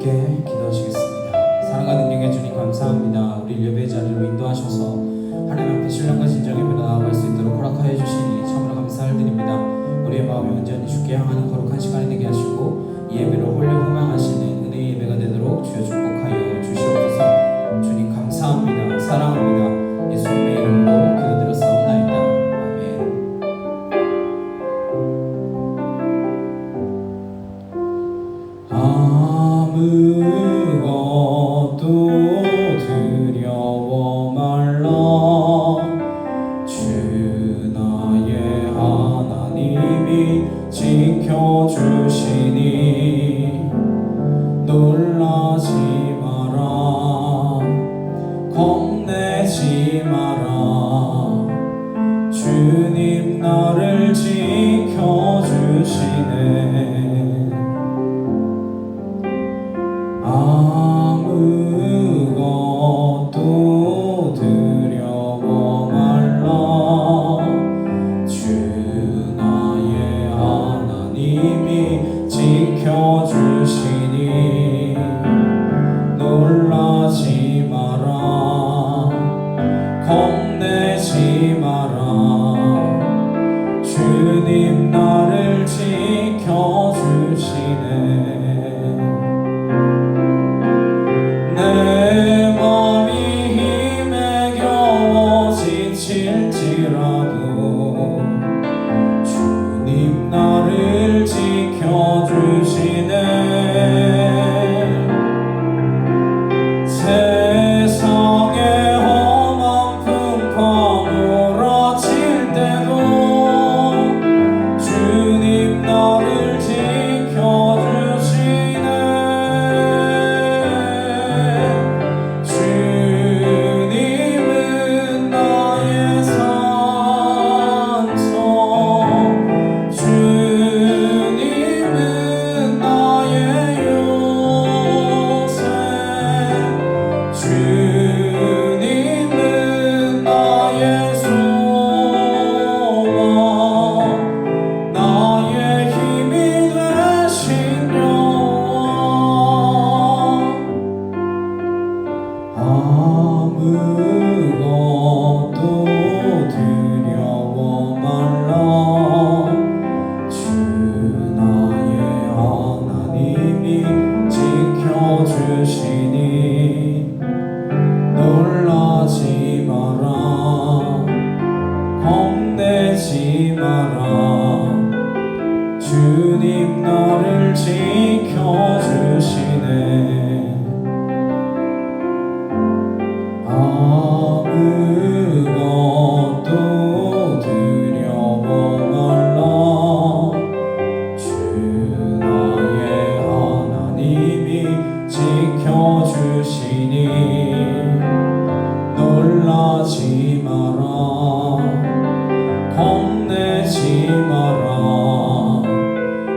함께 기도하시겠습니다. 사랑과 능력의 주님 감사합니다. 우리 예배 자리로 인도하셔서 하나님 앞에 신령과 진정 예배로 나아갈 수 있도록 허락하여 주시니 참으로 감사를 드립니다. 우리의 마음이 온전히 주께 향하는 거룩한 시간이 되게 하시고 이 예배를 홀려 흥망하시는 은혜의 예배가 되도록 주여 축복하여 주시옵소서. 주님 감사합니다. 사랑합니다. 예수님의 이름으로 기도드렸사옵나이다. 아무것도 두려워 말라. 주 나의 하나님이 지켜주시니 놀라지 마라. 겁내지 마라. 주님 나를 지켜주시네. 아무것도 두려워 말라. 주 나의 하나님이 지켜주시니 놀라지 마라. 겁내지 마라. 주님 나를 지켜주시네. 내 맘이 힘에 겨워 지칠지라도 주님 나를 지켜주시네. 세상의 험한 풍파 몰아칠 때도 주님 나를 지켜주시네. 아무것도 두려워 말라. 주 나의 하나님이 지켜주시니 놀라지 마라. 겁내지 마라. 주님 나를 지켜주시네. 아무것도 두려워 말라. 주 나의 하나님이 지켜주시니 놀라지 마라. 겁내지 마라.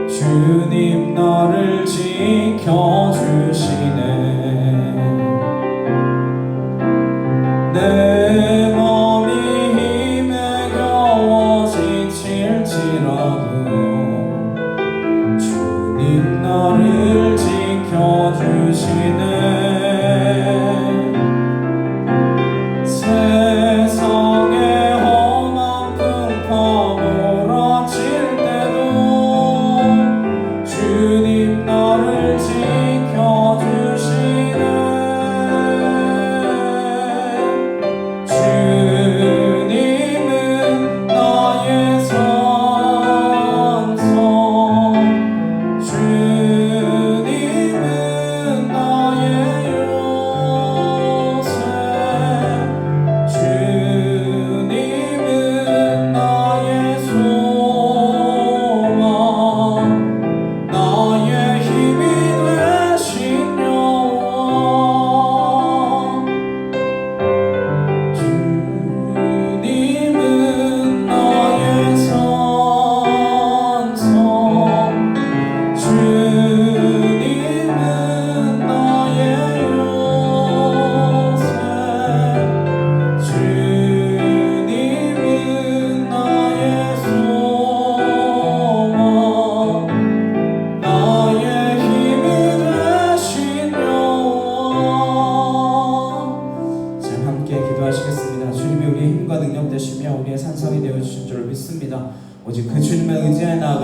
주님 나를 지켜주시네. 내 맘이 힘에 겨워 지칠지라도 주님 나를 지켜주시네. 세상의 험한 풍파 몰아칠 때도 주님 나를 지켜주시네.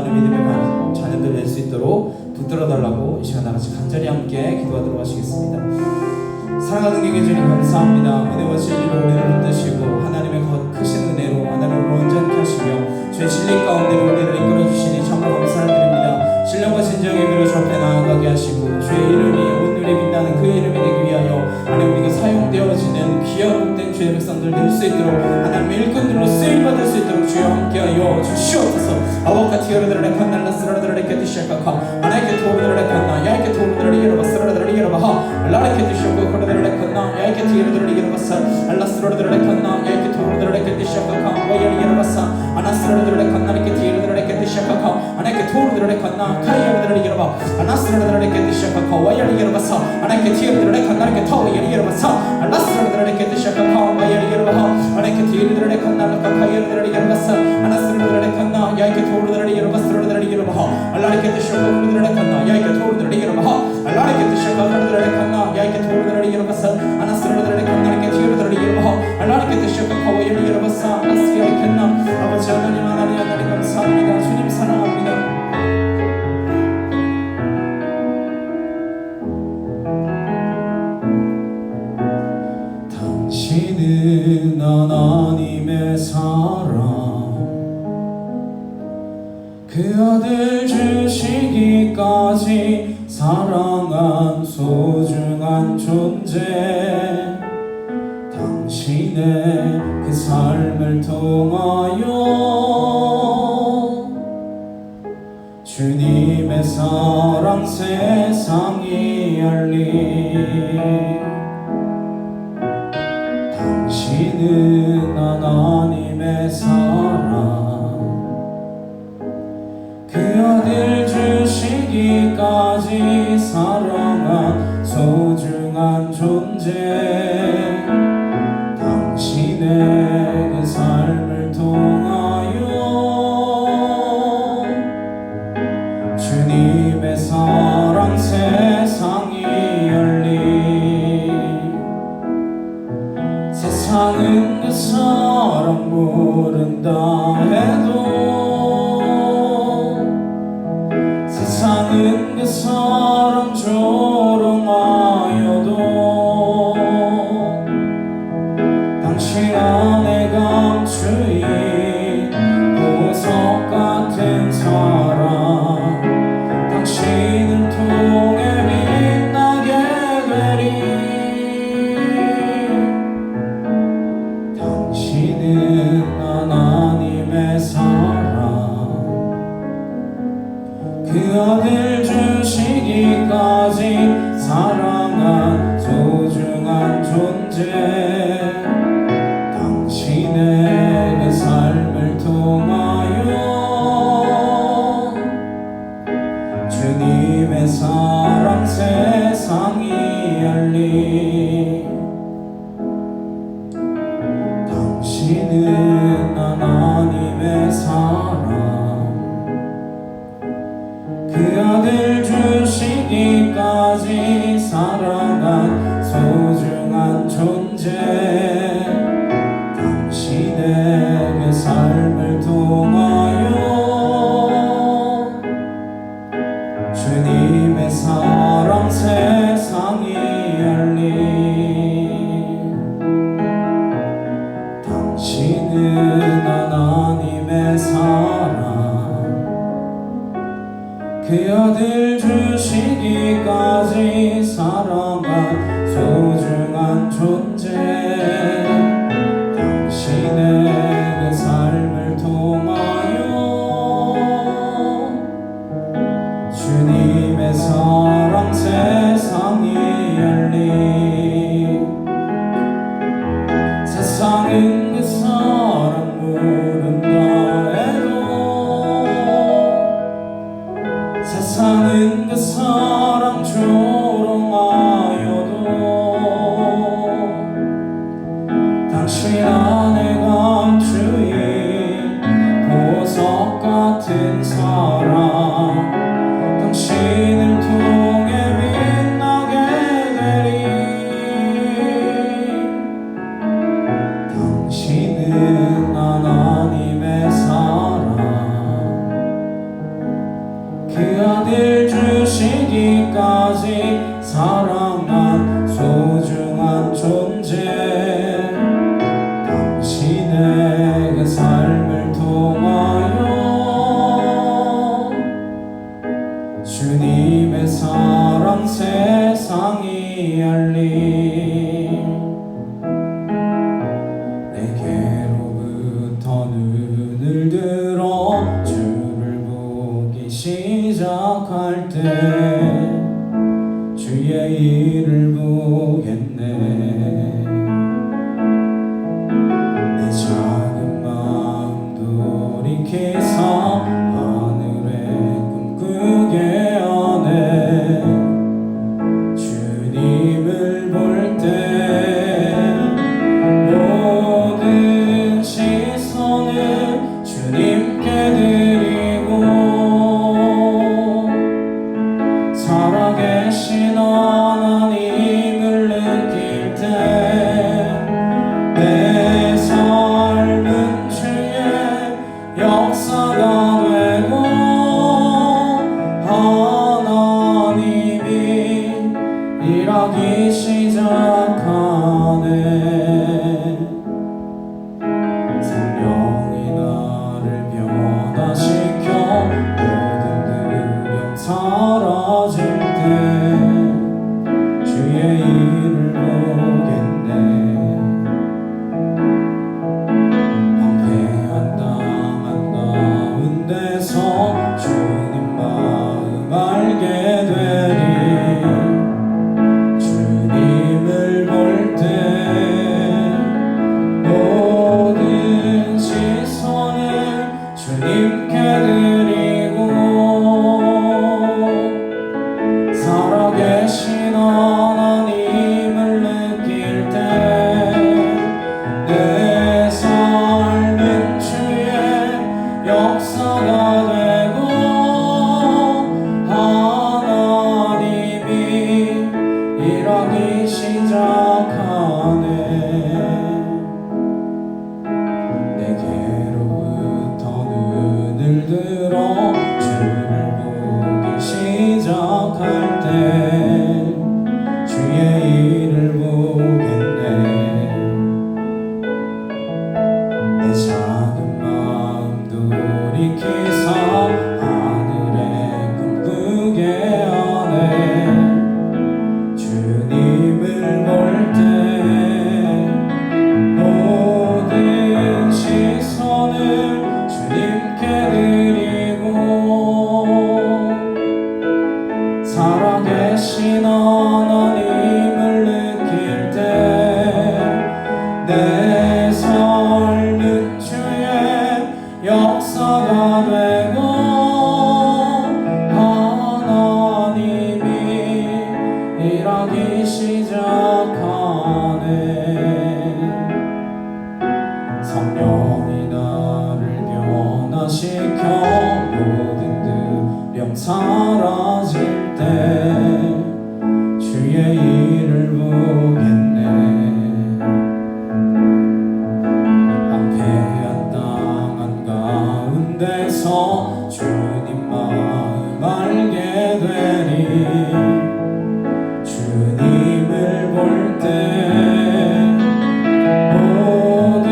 사랑하는 믿음의 자녀들 될 수 있도록 붙들어 달라고 이 시간 다같이 간절히 함께 기도하도록 하시겠습니다. 사랑하는 경외 주님 감사합니다. 은혜와 진리로 우리를 붙드시고 하나님의 크신 은혜로 하나님을 온전케 하시며 주의 진리 가운데로 우리를 이끌어 주시니 참으로 감사드립니다. 신령과 진정의 의미로 주 앞에 나아가게 하시고 주의 이름이 온누리 빛나는 그 이름이 되기 위하여 하나님 우리가 사용되어지는 귀한 복된 주의 백성들 될 수 있도록 하나님의 일꾼들로 쓰임받을 수 있도록 주여 함께하여 주시옵소서. 아버카 티어르드라레 칸날라 스라드라레 티시아카카 아나이케 토르드라레 칸나 야이케 토르드라레 이르바 스라드라레 이르바하 라레케 티시오코 코르드라레 칸나 야이케 티르드라레 이르바사 알라 스라드라레 칸나 야이케 토르드라레 티시아카카 와야리 이르바사 아나 스라드라레 칸나리케 티르드라레 티시아카카 아나이케 토르드라레 칸나 카이르드라레 이르바 아나 스라드라레 티시아카카 와야리 이르바사 아나이케 티르드라레 칸나리케 타와야리 이르바사 알라 스라드라레 티시아카카 와야리 이르바하 아나이케 티르드라레 칸나라카 카이르드라레 이르바사 아나 스라드라레 칸나 야이케 토르드라레 이르바사 스라드라레 이르바하 알라리케 티시아카카 토르드라레 칸나 야이케 토르드라레 이르바하 알라리케 티시아카카 토르드라레 칸나 야이케 토르드라레 이르바사 아나 스라드라레 칸나리케 티르드라레 이르바하 알라리케 티시아카카 와야리 이르바사 아나스 야이케나 아버지 하나님 하나님 감사합니다. 주님 사랑합니다. 당신은 하나님의 사랑 그 아들 주시기까지 사랑한 소중한 존재 당신의 그 삶을 통하여 주님의 사랑 세상이 알리 당신은 하나님의 사랑 그 아들 주시기까지 사랑한 소중한 존재 당신의 그 삶을 통하여 주님의 사랑 세상이 열리 세상은 그 사랑 모른다 해도 세상은 그 사랑 조롱하여도 당신 안에 감추인 보석 같은 사랑 당신을 통해 빛나게 되리 당신은 하나님의 사랑 그 아들 주시기까지 사랑한 소중한 존재 당신의 그 삶을 통하여 주님의 사랑 세상이 알리 당신은 하나님의 사랑 그 아들 주시기까지 일하기 시작하네. 성령이 나를 변화시켜 모든 두려움 사라질 때 주의 일을 보겠네. 황폐한 땅 한가운데서 주님 마음 알게 되리. 주님을 볼 때 모든 시선을 주님께 드리고 살아계신 하나님을 느낄 때 내 삶은 주의 역사가 되고 하나님이 일하기 시작하네. 내게로부터 눈을 들어 주를 보기 시작할 때 주의 일을 보겠네. 내 작은 마음 돌이키사 하늘에 꿈꾸게 하네. 주님을 볼 때 모든 시선을 주님께 드리고 살아계신 하나님을 느낄 때 내 삶은 주의 역사가 되고 하나님이 일하기 시작하네. 성령이 나를 변화시켜 모든 두려움 사라질 때 주의 일을 보겠네. 황폐한 땅 한가운데서 주님 마음 알게 되리. 주님을 볼 때 모든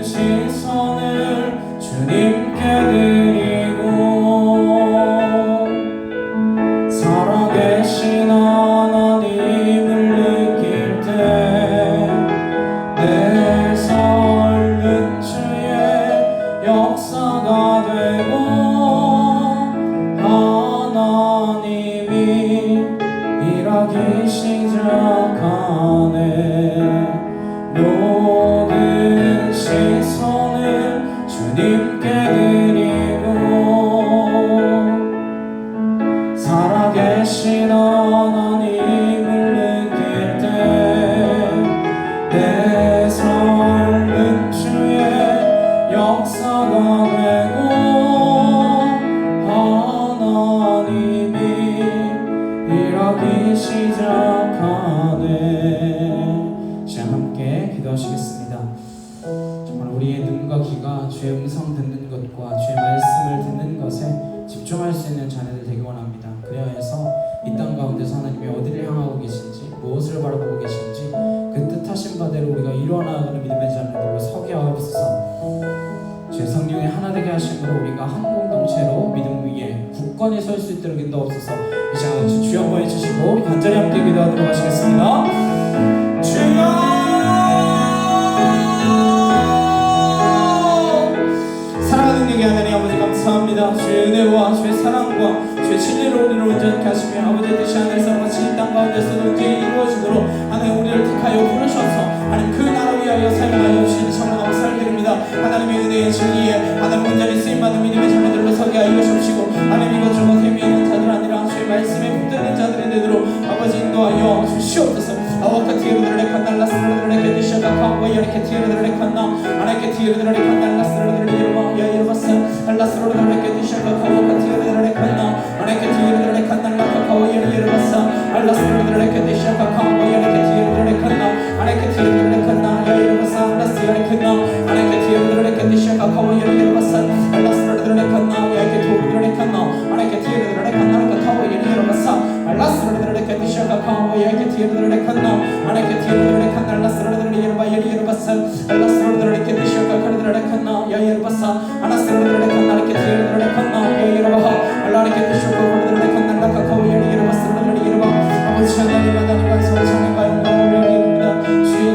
시선을 주님께 드리고 살아계신 하나님을 느낄 때 내 삶은 주의 역사가 되고 하나님이 일하기 시작하네. 모든 시선을 주님께 드리고 살아계신 하나님을 느낄 때 내 삶은 주의 역사가 되고 하나님이 일하기 시작하네. 자, 함께 기도하시겠습니다. 정말 우리의 눈과 귀가 주의 음성 듣는 것과 주의 말씀을 듣는 것에 집중할 수 있는 자녀들 되기 원합니다. 그래야 해서 이 땅 가운데서 하나님이 어디를 향하고 계신지 무엇을 바라보고 계신지 그 뜻하신 바대로 우리가 이루어나가는 믿음의 자녀들로 서게 하옵소서. 주의 성령의 하나 되게 하심으로 우리가 한 공동체로 믿음 위에 굳건히 설 수 있도록 인도하옵소서. 이 시간 같이 주여 한번 해주시고 우리 간절히 함께 기도하도록 하시겠습니다. 주여 사랑하는 능력의 하나님 아버지 감사합니다. 주의 은혜와 주의 사랑과 주의 진리로 우리를 온전케 하시며 아버지의 뜻이 하늘에서 같이 이 땅 가운데서도 온전히 이루어지도록 하나님 우리를 택하여 부르셔서 하나님 그 나라 위하여 사용하여 주시니 참으로 감사드립니다. 하나님의 은혜의 진리에 하나님 온전히 쓰임받은 믿음의 자녀들로 서게 하여 주시고 하나님 이것저것 재미있는 자들 아니라 주의 말씀에 붙드는 자들이 되도록 아버지 인도하여 주시옵소서. Awak tiada kanal seluruh mereka di syaka kau yang tiada kanal, anak tiada kanal seluruh mereka ya irfan, Allah seluruh mereka di syaka kau tiada kanal, anak tiada kanal kau yang irfan, Allah seluruh mereka di syaka kau yang tiada kanal, anak tiada kanal ya irfan, Allah tiada kanal, anak tiada di syaka kau yang irfan, Allah seluruh kanal ya tiada kanal, anak tiada kanal kau yang irfan, Allah seluruh mereka que te shoka kawa ya que te yere kanna ana que te yere kanna la sra de yere ba yere basa la sra de que te shoka kar de kanna ya yere basa ana sra de kanna que te yere kanna ya yere ba ala que te shoka kar de kanna la ka kawa yere basa de yere ba 아버지 하나님 하나님 안에서 찬양과 영광을 드립니다.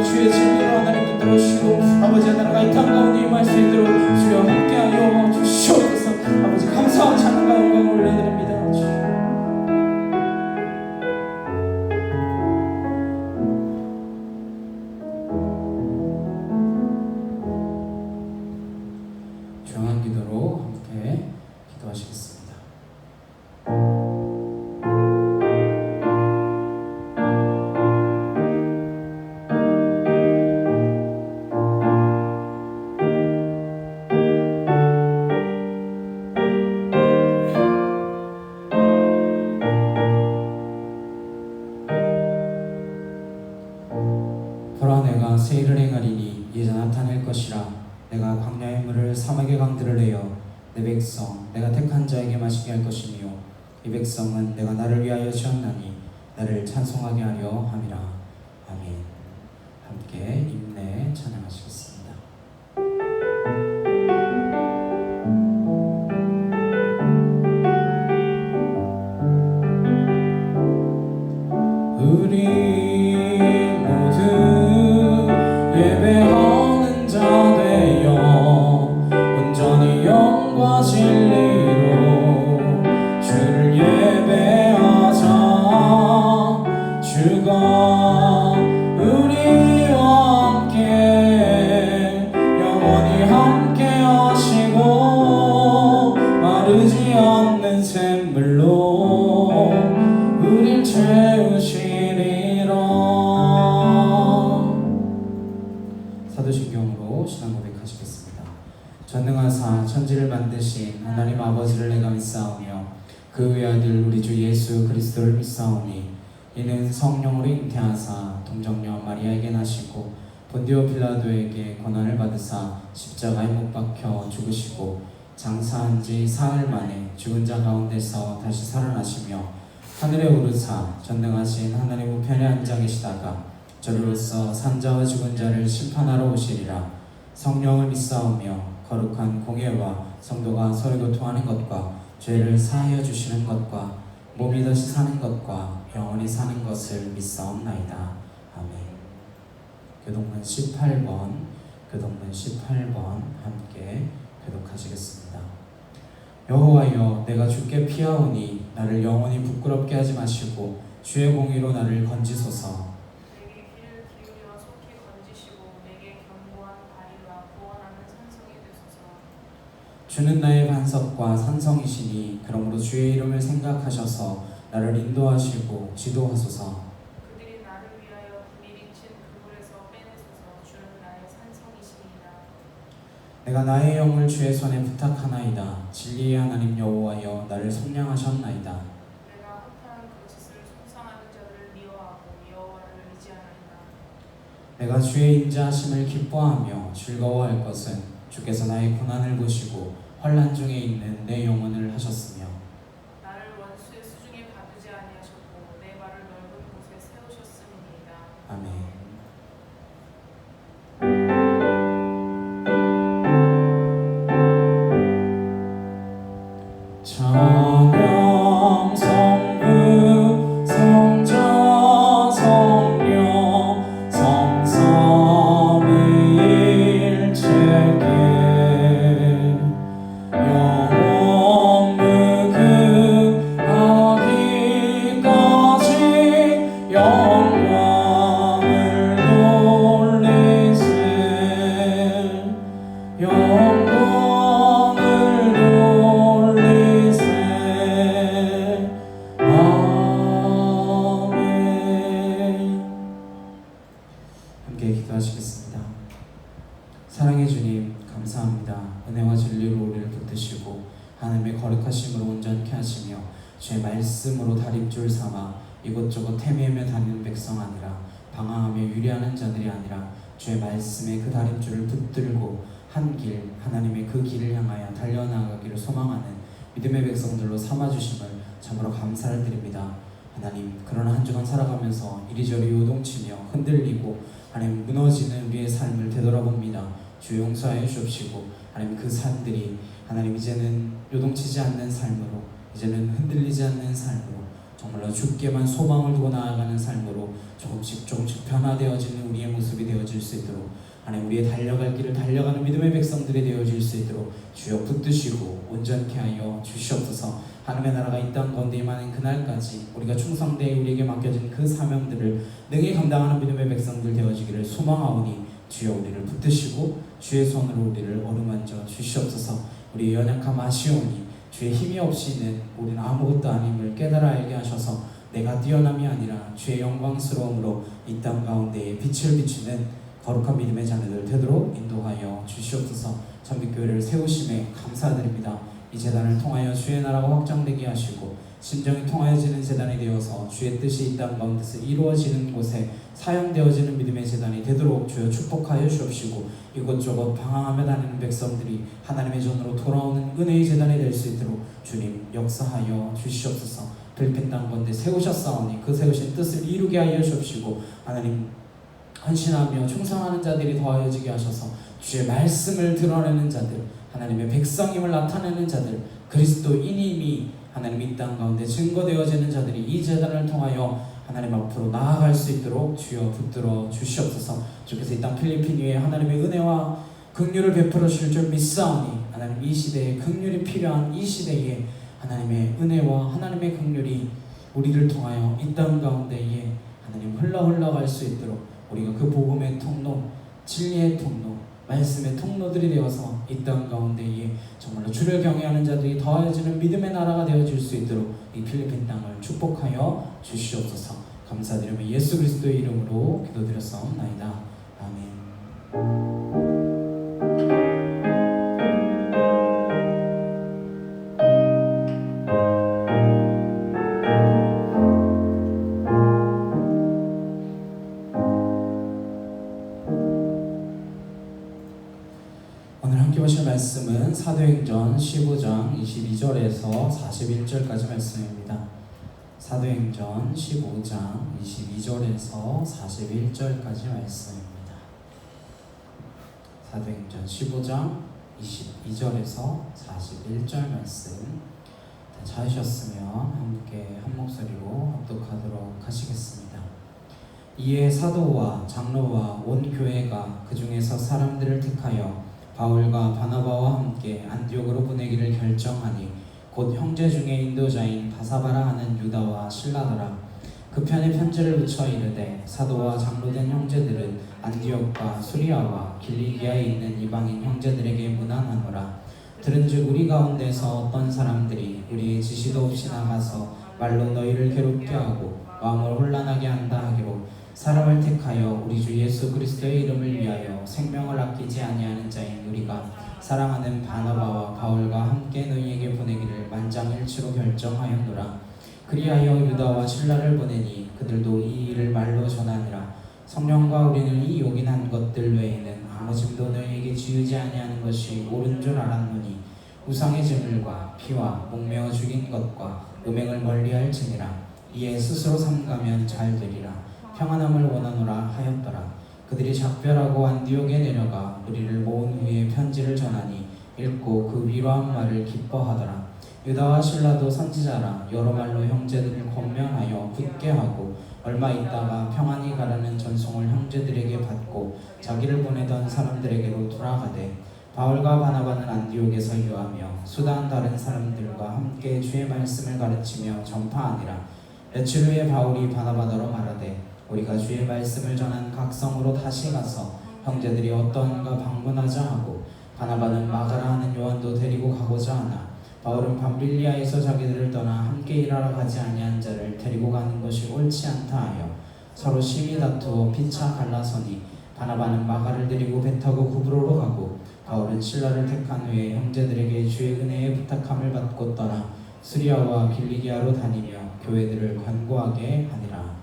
주의 진리로 하나님께 들어주시고 아버지 하나님과 이 땅 가운데 임할 수 있도록 주여 함께하여 주시옵소서. 아버지 감사한 찬양과 영광을 올려드립니다. 조용한 기도로 함께 기도하시겠습니다. 보라 내가 새 일을 행하리니 이제 나타낼 것이라. 내가 광야의 물을 사막의 강들을 내어 내 백성 내가 택한 자에게 마시게 할 것이며 이 백성은 내가 나를 위하여 지었나니 나를 찬송하게 하려 함이라. 아멘. 함께 인내 찬양하시겠습니다. 우리 모두 예배하는 자 되어 온전히 영과 진리로 주를 예배하자. 주가 우리와 함께 영원히 함께 하시고 마르지 않는 샘물로 우릴 채우시리라. 사도신경으로 신앙 고백하시겠습니다. 전능하사 천지를 만드신 하나님 아버지를 내가 믿사오며 그 외아들 우리 주 예수 그리스도를 믿사오니 이는 성령으로 잉태하사 동정녀 마리아에게 나시고 본디오 빌라도에게 고난을 받으사 십자가에 못 박혀 죽으시고 장사한 지 사흘 만에 죽은 자 가운데서 다시 살아나시며 하늘에 오르사 전능하신 하나님 우편에 앉아 계시다가 저리로서 산자와 죽은 자를 심판하러 오시리라. 성령을 믿사오며 거룩한 공예와 성도가 서로 교통하는 것과 죄를 사하여 주시는 것과 몸이 다시 사는 것과 영원히 사는 것을 믿사옵나이다. 아멘. 교동문 18번 함께 교독하시겠습니다. 여호와여 내가 주께 피하오니 나를 영원히 부끄럽게 하지 마시고 주의 공의로 나를 건지소서. 내게 귀를 기울여 속히 건지시고 내게 견고한 다리와 구원하는 산성이 되소서. 주는 나의 반석과 산성이시니 그러므로 주의 이름을 생각하셔서 나를 인도하시고 지도하소서. 그들이 나를 위하여 미리친 그물에서 빼내소서. 주는 나의 산성이시니이다. 내가 나의 영을 주의 손에 부탁하나이다. 진리의 하나님 여호와여 나를 속량하셨나이다. 내가 허탄한 거짓을 속상하는 자들을 미워하고 여호와를 의지하나이다. 내가 주의 인자하심을 기뻐하며 즐거워할 것은 주께서 나의 고난을 보시고 환난 중에 있는 내 영혼을 하셨으며 나를 원수의 수중에 가두지 아니하셨고 내 발을 넓은 곳에 세우셨음이니이다. 아멘. 찬양 성부 성자 성령 성삼위일체계 영원 무궁하기까지 영광을 돌리세. 영광을 돌리세. 아멘. 함께 기도하시겠습니다. 사랑의 주님 감사합니다. 은혜와 진리로 우리를 붙드시고 하나님의 거룩하심으로 온전케 하시며 주의 말씀으로 다림줄 삼아 이곳저곳 헤매며 다니는 백성 아니라 방황하며 유리하는 자들이 아니라 주의 말씀에 그 다림줄을 붙들고 한 길 하나님의 그 길을 향하여 달려나가기를 소망하는 믿음의 백성들로 삼아주심을 참으로 감사를 드립니다. 하나님, 그러나 한 주간 살아가면서 이리저리 요동치며 흔들리고 하나님 무너지는 우리의 삶을 되돌아봅니다. 주 용서하여 주옵시고 하나님, 그 삶들이 하나님 이제는 요동치지 않는 삶으로, 이제는 흔들리지 않는 삶으로, 정말로 주께만 소망을 두고 나아가는 삶으로 조금씩 변화되어지는 우리의 모습이 되어질 수 있도록 하나님, 우리의 달려갈 길을 달려가는 믿음의 백성들이 되어질 수 있도록 주여 붙드시고 온전케 하여 주시옵소서. 하나님의 나라가 이 땅 가운데 임하는 그날까지 우리가 충성되이 우리에게 맡겨진 그 사명들을 능히 감당하는 믿음의 백성들 되어지기를 소망하오니 주여 우리를 붙드시고 주의 손으로 우리를 어루만져 주시옵소서. 우리의 연약함 아시오니 주의 힘이 없이는 우리는 아무것도 아님을 깨달아 알게 하셔서 내가 뛰어남이 아니라 주의 영광스러움으로 이 땅 가운데에 빛을 비추는 거룩한 믿음의 자녀들 되도록 인도하여 주시옵소서. 전빛교회를 세우심에 감사드립니다. 이 재단을 통하여 주의 나라가 확장되게 하시고 심정이 통하여지는 재단이 되어서 주의 뜻이 이 땅 가운데서 이루어지는 곳에 사용되어지는 믿음의 재단이 되도록 주여 축복하여 주옵시고, 이곳저곳 방황하며 다니는 백성들이 하나님의 전으로 돌아오는 은혜의 재단이 될 수 있도록 주님 역사하여 주시옵소서. 필리핀 땅 가운데 세우셨사오니 그 세우신 뜻을 이루게 하여 주옵시고, 하나님 헌신하며 충성하는 자들이 더하여지게 하셔서 주의 말씀을 드러내는 자들, 하나님의 백성임을 나타내는 자들, 그리스도인임이 하나님 이 땅 가운데 증거되어지는 자들이 이 제단을 통하여 하나님 앞으로 나아갈 수 있도록 주여 붙들어 주시옵소서. 주께서 이 땅 필리핀 위에 하나님의 은혜와 긍휼을 베풀어 주실 줄 믿사오니 하나님, 이 시대에 긍휼이 필요한 이 시대에 하나님의 은혜와 하나님의 긍휼이 우리를 통하여 이 땅 가운데에 하나님 흘러갈 수 있도록 우리가 그 복음의 통로, 진리의 통로, 말씀의 통로들이 되어서 이 땅 가운데에 정말로 주를 경외하는 자들이 더하여지는 믿음의 나라가 되어질 수 있도록 이 필리핀 땅을 축복하여 주시옵소서. 감사드리며 예수 그리스도의 이름으로 기도드렸사옵나이다. 아멘. 보실 말씀은 사도행전 15장 22절에서 41절까지 말씀입니다. 사도행전 15장 22절에서 41절까지 말씀입니다. 사도행전 15장 22절에서 41절 말씀 찾으셨으면 함께 한 목소리로 합독하도록 하시겠습니다. 이에 사도와 장로와 온 교회가 그 중에서 사람들을 택하여 바울과 바나바와 함께 안디옥으로 보내기를 결정하니 곧 형제 중에 인도자인 바사바라 하는 유다와 실라더라. 그 편에 편지를 붙여 이르되 사도와 장로된 형제들은 안디옥과 수리아와 길리기아에 있는 이방인 형제들에게 문안하노라. 들은즉 우리 가운데서 어떤 사람들이 우리의 지시도 없이 나가서 말로 너희를 괴롭게 하고 마음을 혼란하게 한다 하기로 사람을 택하여 우리 주 예수 그리스도의 이름을 위하여 생명을 아끼지 아니하는 자인 우리가 사랑하는 바나바와 바울과 함께 너희에게 보내기를 만장일치로 결정하였노라. 그리하여 유다와 실라를 보내니 그들도 이 일을 말로 전하니라. 성령과 우리는 이 요긴한 것들 외에는 아무 짐도 너희에게 지우지 아니하는 것이 옳은 줄 알았노니 우상의 제물과 피와 목매어 죽인 것과 음행을 멀리할지니라. 이에 스스로 삼가면 잘 되리라. 평안함을 원하노라 하였더라. 그들이 작별하고 안디옥에 내려가 우리를 모은 후에 편지를 전하니 읽고 그 위로한 말을 기뻐하더라. 유다와 실라도 선지자라 여러 말로 형제들을 권면하여 굳게 하고 얼마 있다가 평안히 가라는 전송을 형제들에게 받고 자기를 보내던 사람들에게로 돌아가되 바울과 바나바는 안디옥에서 유하며 수다한 다른 사람들과 함께 주의 말씀을 가르치며 전파하니라. 며칠 후에 바울이 바나바더러 말하되 우리가 주의 말씀을 전한 각 성으로 다시 가서 형제들이 어떠한가 방문하자 하고 바나바는 마가라 하는 요한도 데리고 가고자 하나 바울은 밤빌리아에서 자기들을 떠나 함께 일하러 가지 아니한 자를 데리고 가는 것이 옳지 않다 하여 서로 심히 다투어 피차 갈라서니 바나바는 마가를 데리고 배 타고 구브로로 가고 바울은 실라를 택한 후에 형제들에게 주의 은혜에 부탁함을 받고 떠나 수리아와 길리기아로 다니며 교회들을 권고하게 하니라.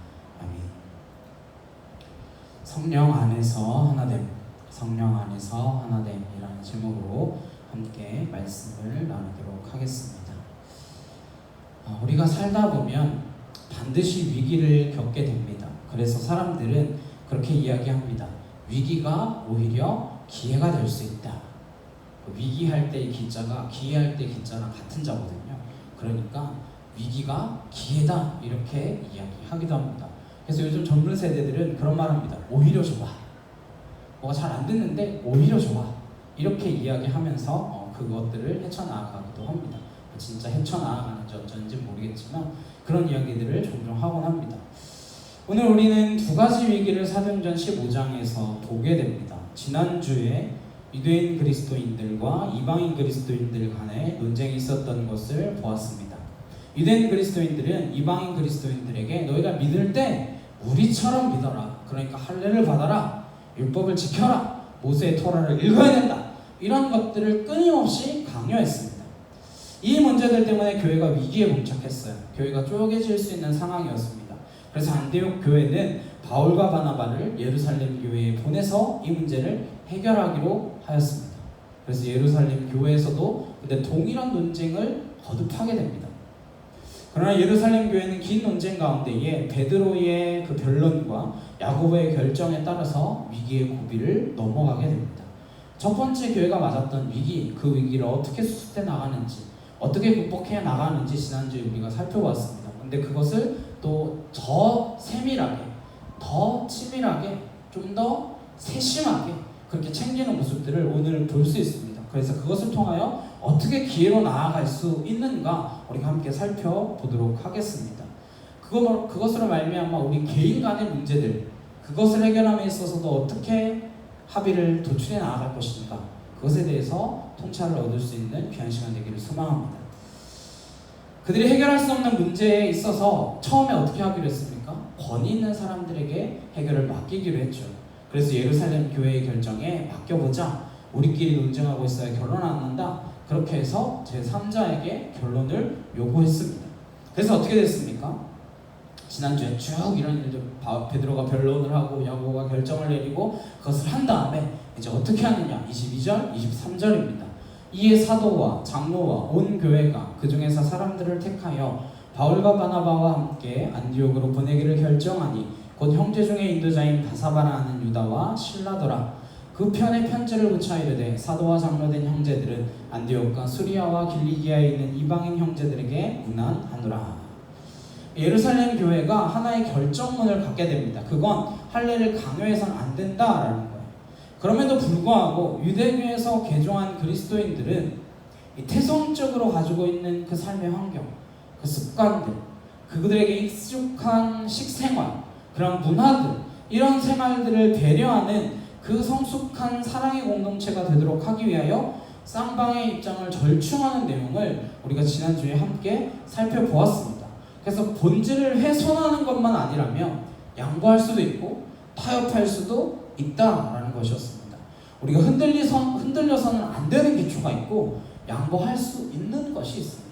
성령 안에서 하나됨, 성령 안에서 하나됨이라는 제목으로 함께 말씀을 나누도록 하겠습니다. 우리가 살다 보면 반드시 위기를 겪게 됩니다. 그래서 사람들은 그렇게 이야기합니다. 위기가 오히려 기회가 될 수 있다. 위기할 때의 기자가 기회할 때 기자랑 같은 자거든요. 그러니까 위기가 기회다 이렇게 이야기하기도 합니다. 그래서 요즘 젊은 세대들은 그런 말 합니다. 오히려 좋아. 뭐가 잘 안 됐는데 오히려 좋아. 이렇게 이야기하면서 그것들을 헤쳐나가기도 합니다. 진짜 헤쳐나가는지 어쩐지 모르겠지만 그런 이야기들을 종종 하곤 합니다. 오늘 우리는 두 가지 위기를 사도행전 15장에서 보게 됩니다. 지난주에 유대인 그리스도인들과 이방인 그리스도인들 간에 논쟁이 있었던 것을 보았습니다. 유대인 그리스도인들은 이방인 그리스도인들에게 너희가 믿을 때 우리처럼 믿어라. 그러니까 할례를 받아라. 율법을 지켜라. 모세의 토라를 읽어야 된다. 이런 것들을 끊임없이 강요했습니다. 이 문제들 때문에 교회가 위기에 봉착했어요. 교회가 쪼개질 수 있는 상황이었습니다. 그래서 안디옥 교회는 바울과 바나바를 예루살렘 교회에 보내서 이 문제를 해결하기로 하였습니다. 그래서 예루살렘 교회에서도 근데 동일한 논쟁을 거듭하게 됩니다. 그러나 예루살렘 교회는 긴 논쟁 가운데에 베드로의 그 변론과 야고보의 결정에 따라서 위기의 고비를 넘어가게 됩니다. 첫 번째 교회가 맞았던 위기, 그 위기를 어떻게 수습해 나가는지, 어떻게 극복해 나가는지 지난주에 우리가 살펴봤습니다. 근데 그것을 또 더 세밀하게, 더 치밀하게, 좀 더 세심하게 그렇게 챙기는 모습들을 오늘 볼 수 있습니다. 그래서 그것을 통하여 어떻게 기회로 나아갈 수 있는가 우리가 함께 살펴보도록 하겠습니다. 그것으로 말미암아 우리 개인 간의 문제들, 그것을 해결함에 있어서도 어떻게 합의를 도출해 나아갈 것인가, 그것에 대해서 통찰을 얻을 수 있는 귀한 시간 되기를 소망합니다. 그들이 해결할 수 없는 문제에 있어서 처음에 어떻게 하기로 했습니까? 권위 있는 사람들에게 해결을 맡기기로 했죠. 그래서 예루살렘 교회의 결정에 맡겨보자. 우리끼리 논쟁하고 있어야 결론 안 난다. 그렇게 해서 제3자에게 결론을 요구했습니다. 그래서 어떻게 됐습니까? 지난주에 쭉 이런 일들 베드로가 변론을 하고 야고보가 결정을 내리고 그것을 한 다음에 이제 어떻게 하느냐 22절, 23절입니다. 이에 사도와 장로와 온 교회가 그 중에서 사람들을 택하여 바울과 바나바와 함께 안디옥으로 보내기를 결정하니 곧 형제 중에 인도자인 바사바라 하는 유다와 실라더라. 그 편에 편지를 붙여 이르되 사도와 장로된 형제들은 안디옥과 수리아와 길리기아에 있는 이방인 형제들에게 문안하노라. 예루살렘 교회가 하나의 결정문을 갖게 됩니다. 그건 할례를 강요해서는 안 된다라는 거예요. 그럼에도 불구하고 유대교에서 개종한 그리스도인들은 이 태성적으로 가지고 있는 그 삶의 환경, 그 습관들, 그들에게 익숙한 식생활, 그런 문화들, 이런 생활들을 배려하는 그 성숙한 사랑의 공동체가 되도록 하기 위하여 쌍방의 입장을 절충하는 내용을 우리가 지난주에 함께 살펴보았습니다. 그래서 본질을 훼손하는 것만 아니라면 양보할 수도 있고 타협할 수도 있다라는 것이었습니다. 우리가 흔들려서는 안 되는 기초가 있고 양보할 수 있는 것이 있습니다.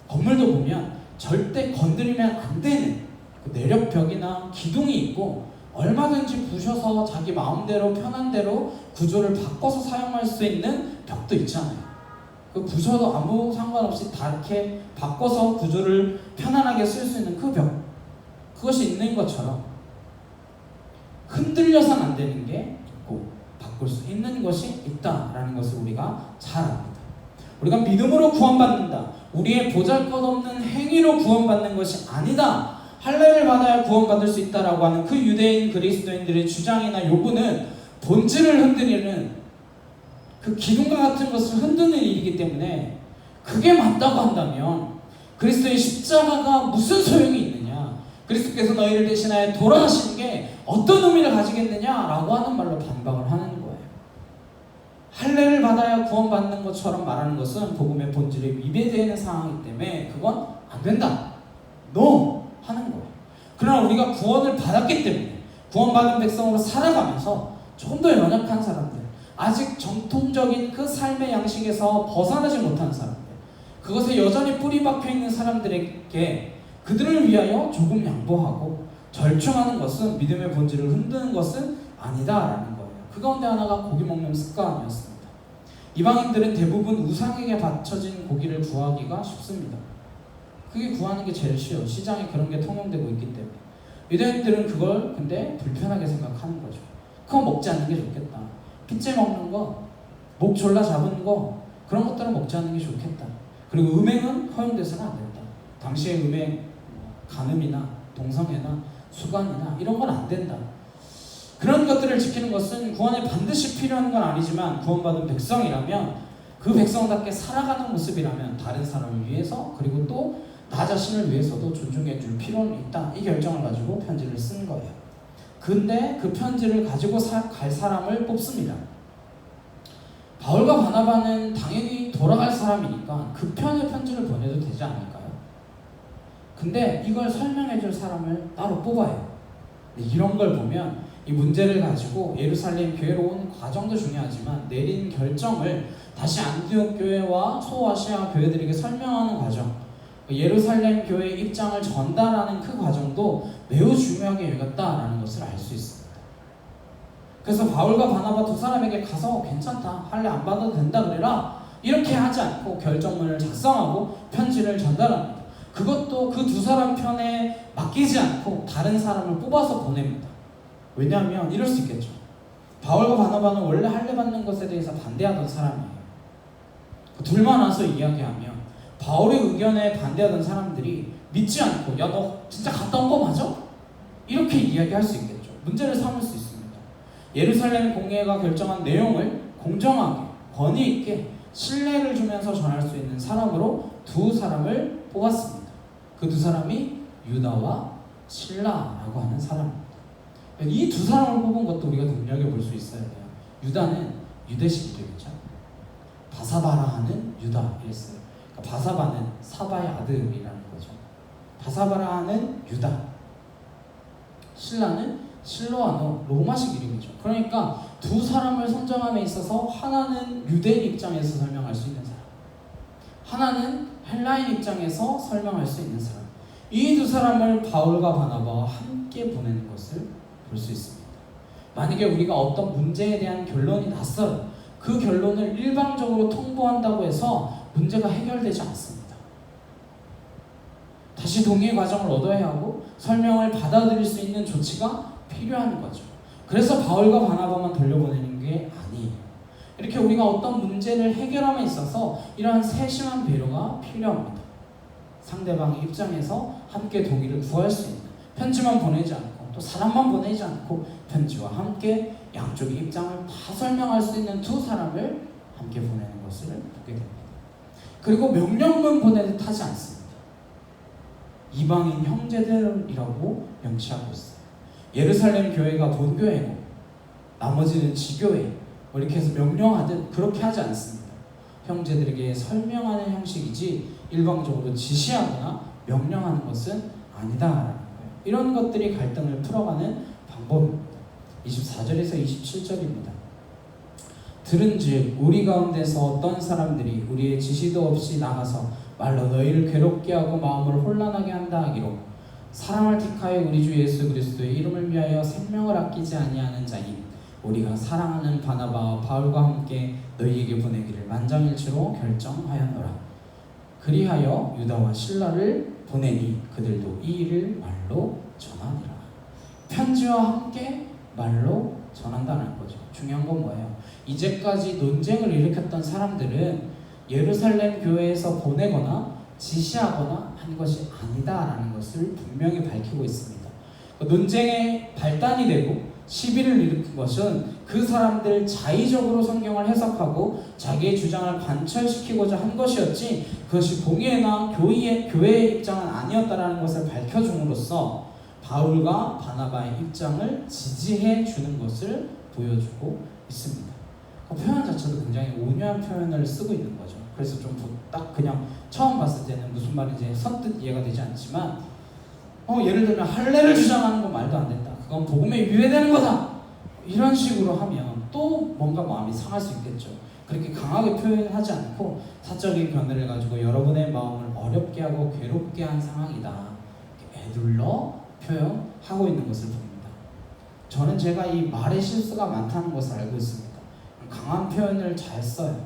건물도 보면 절대 건드리면 안 되는 그 내력벽이나 기둥이 있고 얼마든지 부셔서 자기 마음대로 편한 대로 구조를 바꿔서 사용할 수 있는 벽도 있잖아요. 그 부셔도 아무 상관없이 다 이렇게 바꿔서 구조를 편안하게 쓸 수 있는 그 벽, 그것이 있는 것처럼 흔들려서는 안 되는 게 있고 바꿀 수 있는 것이 있다라는 것을 우리가 잘 압니다. 우리가 믿음으로 구원받는다, 우리의 보잘것없는 행위로 구원받는 것이 아니다, 할례를 받아야 구원받을 수 있다라고 하는 그 유대인 그리스도인들의 주장이나 요구는 본질을 흔들리는 그 기둥과 같은 것을 흔드는 일이기 때문에 그게 맞다고 한다면 그리스도의 십자가가 무슨 소용이 있느냐, 그리스도께서 너희를 대신하여 돌아가시는 게 어떤 의미를 가지겠느냐라고 하는 말로 반박을 하는 거예요. 할례를 받아야 구원받는 것처럼 말하는 것은 복음의 본질에 위배되는 상황이기 때문에 그건 안 된다, NO 하는 거예요. 그러나 우리가 구원을 받았기 때문에 구원받은 백성으로 살아가면서 조금 더 연약한 사람들, 아직 정통적인 그 삶의 양식에서 벗어나지 못한 사람들, 그것에 여전히 뿌리 박혀있는 사람들에게 그들을 위하여 조금 양보하고 절충하는 것은 믿음의 본질을 흔드는 것은 아니다라는 거예요. 그 가운데 하나가 고기 먹는 습관이었습니다. 이방인들은 대부분 우상에게 바쳐진 고기를 구하기가 쉽습니다. 그게 구하는 게 제일 쉬워. 시장에 그런 게 통용되고 있기 때문에. 유대인들은 그걸 근데 불편하게 생각하는 거죠. 그거 먹지 않는 게 좋겠다. 핏째 먹는 거, 목 졸라 잡은 거, 그런 것들은 먹지 않는 게 좋겠다. 그리고 음행은 허용돼서는 안 된다. 당시의 음행, 간음이나 동성애나 수관이나 이런 건 안 된다. 그런 것들을 지키는 것은 구원에 반드시 필요한 건 아니지만 구원받은 백성이라면 그 백성답게 살아가는 모습이라면 다른 사람을 위해서 그리고 또 나 자신을 위해서도 존중해 줄 필요는 있다. 이 결정을 가지고 편지를 쓴 거예요. 근데 그 편지를 가지고 갈 사람을 뽑습니다. 바울과 바나바는 당연히 돌아갈 사람이니까 그 편의 편지를 보내도 되지 않을까요? 근데 이걸 설명해 줄 사람을 따로 뽑아요. 이런 걸 보면 이 문제를 가지고 예루살렘 교회로 온 과정도 중요하지만 내린 결정을 다시 안디옥 교회와 소아시아 교회들에게 설명하는 과정, 예루살렘 교회의 입장을 전달하는 그 과정도 매우 중요하게 여겼다라는 것을 알 수 있습니다. 그래서 바울과 바나바 두 사람에게 가서 괜찮다, 할례 안 받아도 된다 그래라 이렇게 하지 않고 결정문을 작성하고 편지를 전달합니다. 그것도 그 두 사람 편에 맡기지 않고 다른 사람을 뽑아서 보냅니다. 왜냐하면 이럴 수 있겠죠. 바울과 바나바는 원래 할례 받는 것에 대해서 반대하던 사람이에요. 둘만 와서 이야기하면 바울의 의견에 반대하던 사람들이 믿지 않고 야 너 진짜 갔다 온 거 맞아? 이렇게 이야기할 수 있겠죠. 문제를 삼을 수 있습니다. 예루살렘 공회가 결정한 내용을 공정하게 권위 있게 신뢰를 주면서 전할 수 있는 사람으로 두 사람을 뽑았습니다. 그 두 사람이 유다와 실라라고 하는 사람입니다. 이 두 사람을 뽑은 것도 우리가 눈여겨볼 수 있어야 돼요. 유다는 유대식 이름이죠. 바사바라 하는 유다 이랬어요. 그러니까 바사바는 사바의 아들이라는 거죠. 바사바라 하는 유다. 실라는 실로아노 로마식 이름이죠. 그러니까 두 사람을 선정함에 있어서 하나는 유대인 입장에서 설명할 수 있는 사람, 하나는 헬라인 입장에서 설명할 수 있는 사람. 이 두 사람을 바울과 바나바와 함께 보내는 것을 볼 수 있습니다. 만약에 우리가 어떤 문제에 대한 결론이 났어요. 그 결론을 일방적으로 통보한다고 해서 문제가 해결되지 않습니다. 다시 동의의 과정을 얻어야 하고 설명을 받아들일 수 있는 조치가 필요한 거죠. 그래서 바울과 바나바만 돌려보내는 게 아니에요. 이렇게 우리가 어떤 문제를 해결함에 있어서 이러한 세심한 배려가 필요합니다. 상대방의 입장에서 함께 동의를 구할 수 있는, 편지만 보내지 않고 또 사람만 보내지 않고 편지와 함께 양쪽의 입장을 다 설명할 수 있는 두 사람을 함께 보내는 것을 보게 됩니다. 그리고 명령문 보내듯 하지 않습니다. 이방인 형제들이라고 명시하고 있어요. 예루살렘 교회가 본교회고 나머지는 지교회 이렇게 해서 명령하듯 그렇게 하지 않습니다. 형제들에게 설명하는 형식이지 일방적으로 지시하거나 명령하는 것은 아니다라는 거예요. 이런 것들이 갈등을 풀어가는 방법입니다. 24절에서 27절입니다. 들은즉 우리 가운데서 어떤 사람들이 우리의 지시도 없이 나가서 말로 너희를 괴롭게 하고 마음을 혼란하게 한다 하기로 사랑을 택하여 우리 주 예수 그리스도의 이름을 위하여 생명을 아끼지 아니하는 자니 우리가 사랑하는 바나바와 바울과 함께 너희에게 보내기를 만장일치로 결정하였노라. 그리하여 유다와 실라를 보내니 그들도 이 일을 말로 전하니라. 편지와 함께 말로 전한다는 거죠. 중요한 건 뭐예요? 이제까지 논쟁을 일으켰던 사람들은 예루살렘 교회에서 보내거나 지시하거나 한 것이 아니다라는 것을 분명히 밝히고 있습니다. 논쟁의 발단이 되고 시비를 일으킨 것은 그 사람들 자의적으로 성경을 해석하고 자기의 주장을 관철시키고자 한 것이었지 그것이 공예나 교회의 입장은 아니었다라는 것을 밝혀줌으로써 바울과 바나바의 입장을 지지해 주는 것을 보여주고 있습니다. 그 표현 자체도 굉장히 온유한 표현을 쓰고 있는 거죠. 그래서 좀 딱 그냥 처음 봤을 때는 무슨 말인지 선뜻 이해가 되지 않지만 예를 들면 할례를 주장하는 건 말도 안 된다. 그건 복음에 위배되는 거다. 이런 식으로 하면 또 뭔가 마음이 상할 수 있겠죠. 그렇게 강하게 표현하지 않고 사적인 견해를 가지고 여러분의 마음을 어렵게 하고 괴롭게 한 상황이다. 애둘러 표현하고 있는 것을 봅니다. 저는 제가 이 말의 실수가 많다는 것을 알고 있습니다. 강한 표현을 잘 써요.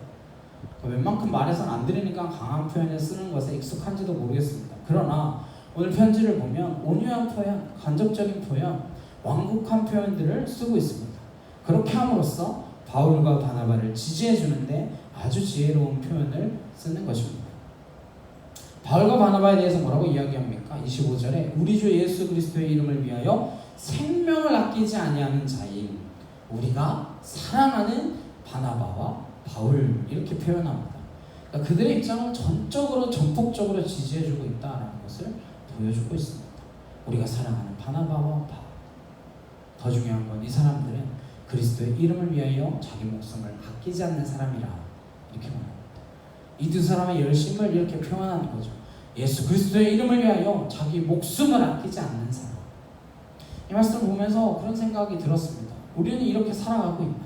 웬만큼 말해서는 안 들으니까 강한 표현을 쓰는 것에 익숙한지도 모르겠습니다. 그러나 오늘 편지를 보면 온유한 표현, 간접적인 표현, 완곡한 표현들을 쓰고 있습니다. 그렇게 함으로써 바울과 바나바를 지지해 주는데 아주 지혜로운 표현을 쓰는 것입니다. 바울과 바나바에 대해서 뭐라고 이야기합니까? 25절에 우리 주 예수 그리스도의 이름을 위하여 생명을 아끼지 아니하는 자인 우리가 사랑하는 바나바와 바울 이렇게 표현합니다. 그러니까 그들의 입장을 전적으로 전폭적으로 지지해주고 있다는 것을 보여주고 있습니다. 우리가 사랑하는 바나바와 바울. 더 중요한 건 이 사람들은 그리스도의 이름을 위하여 자기 목숨을 아끼지 않는 사람이라 이렇게 말합니다. 이 두 사람의 열심을 이렇게 표현하는 거죠. 예수 그리스도의 이름을 위하여 자기 목숨을 아끼지 않는 사람. 이 말씀을 보면서 그런 생각이 들었습니다. 우리는 이렇게 살아가고 있나?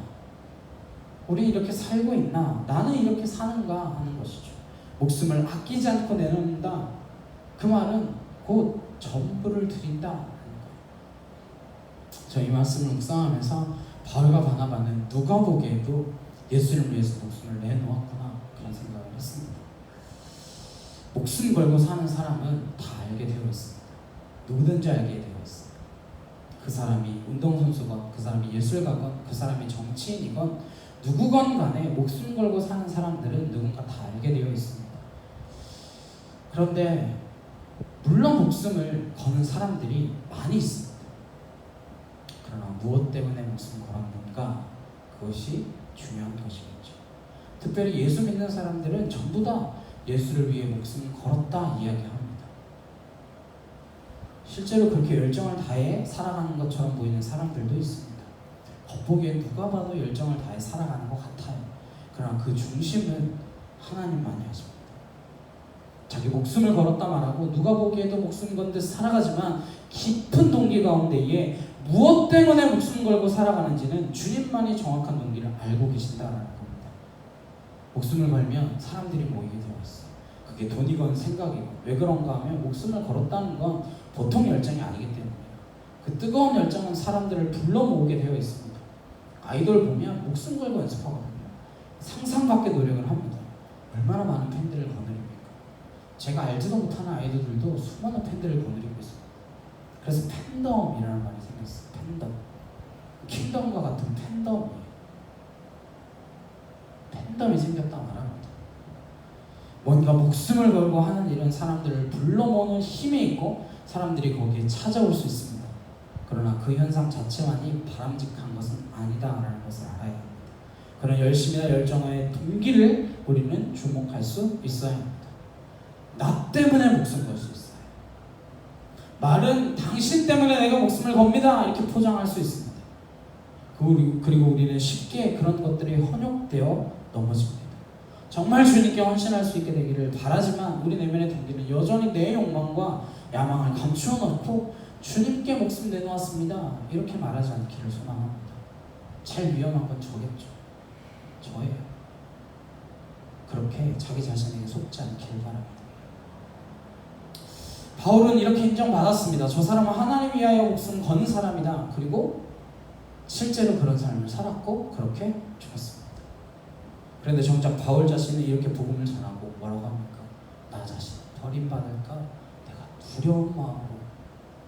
우리는 이렇게 살고 있나? 나는 이렇게 사는가 하는 것이죠. 목숨을 아끼지 않고 내놓는다. 그 말은 곧 전부를 드린다 하는 거예요. 저 이 말씀을 묵상하면서 바울과 바나바는 누가 보기에도 예수를 위해서 목숨을 내놓았구나 그런 생각을 했습니다. 목숨 걸고 사는 사람은 다 알게 되어 있습니다. 누구든지 알게 되어 있습니다. 그 사람이 운동선수건, 그 사람이 예술가건, 그 사람이 정치인이건 누구건 간에 목숨 걸고 사는 사람들은 누군가 다 알게 되어 있습니다. 그런데 물론 목숨을 거는 사람들이 많이 있습니다. 그러나 무엇 때문에 목숨을 걸었는가? 그것이 중요한 것이겠죠. 특별히 예수 믿는 사람들은 전부 다 예수를 위해 목숨을 걸었다 이야기합니다. 실제로 그렇게 열정을 다해 살아가는 것처럼 보이는 사람들도 있습니다. 겉보기엔 누가 봐도 열정을 다해 살아가는 것 같아요. 그러나 그 중심은 하나님만이 하십니다. 자기 목숨을 걸었다 말하고 누가 보기에도 목숨 건 듯 살아가지만 깊은 동기 가운데에 무엇 때문에 목숨 걸고 살아가는지는 주님만이 정확한 동기를 알고 계신다라는 겁니다. 목숨을 걸면 사람들이 모이게 되어 있어요. 그게 돈이건 생각이건. 왜 그런가 하면 목숨을 걸었다는 건 보통 열정이 아니기 때문이에요. 그 뜨거운 열정은 사람들을 불러 모으게 되어 있습니다. 아이돌 보면 목숨 걸고 연습하거든요. 상상 밖의 노력을 합니다. 얼마나 많은 팬들을 거느립니까? 제가 알지도 못하는 아이돌들도 수많은 팬들을 거느리고 있습니다. 그래서 팬덤이라는 말이 생겼어요. 팬덤. 킹덤과 같은 팬덤이에요. 팬덤이 생겼다 말합니다. 뭔가 목숨을 걸고 하는 이런 사람들을 불러 모으는 힘이 있고 사람들이 거기에 찾아올 수 있습니다. 그러나 그 현상 자체만이 바람직한 것은 아니다라는 것을 알아야 합니다. 그런 열심이나 열정의 동기를 우리는 주목할 수 있어야 합니다. 나 때문에 목숨 걸 수 있어요. 말은 당신 때문에 내가 목숨을 겁니다 이렇게 포장할 수 있습니다. 그리고 우리는 쉽게 그런 것들이 헌욕되어 넘어집니다. 정말 주님께 헌신할 수 있게 되기를 바라지만 우리 내면의 동기는 여전히 내 욕망과 야망을 감추어 놓고 주님께 목숨 내놓았습니다 이렇게 말하지 않기를 소망합니다. 제일 위험한 건 저겠죠. 저예요. 그렇게 자기 자신에게 속지 않기를 바랍니다. 바울은 이렇게 인정받았습니다. 저 사람은 하나님 위하여 목숨 거는 사람이다. 그리고 실제로 그런 삶을 살았고 그렇게 죽었습니다. 그런데 정작 바울 자신은 이렇게 복음을 전하고 뭐라고 합니까? 나 자신 버림받을까? 내가 두려운 마음으로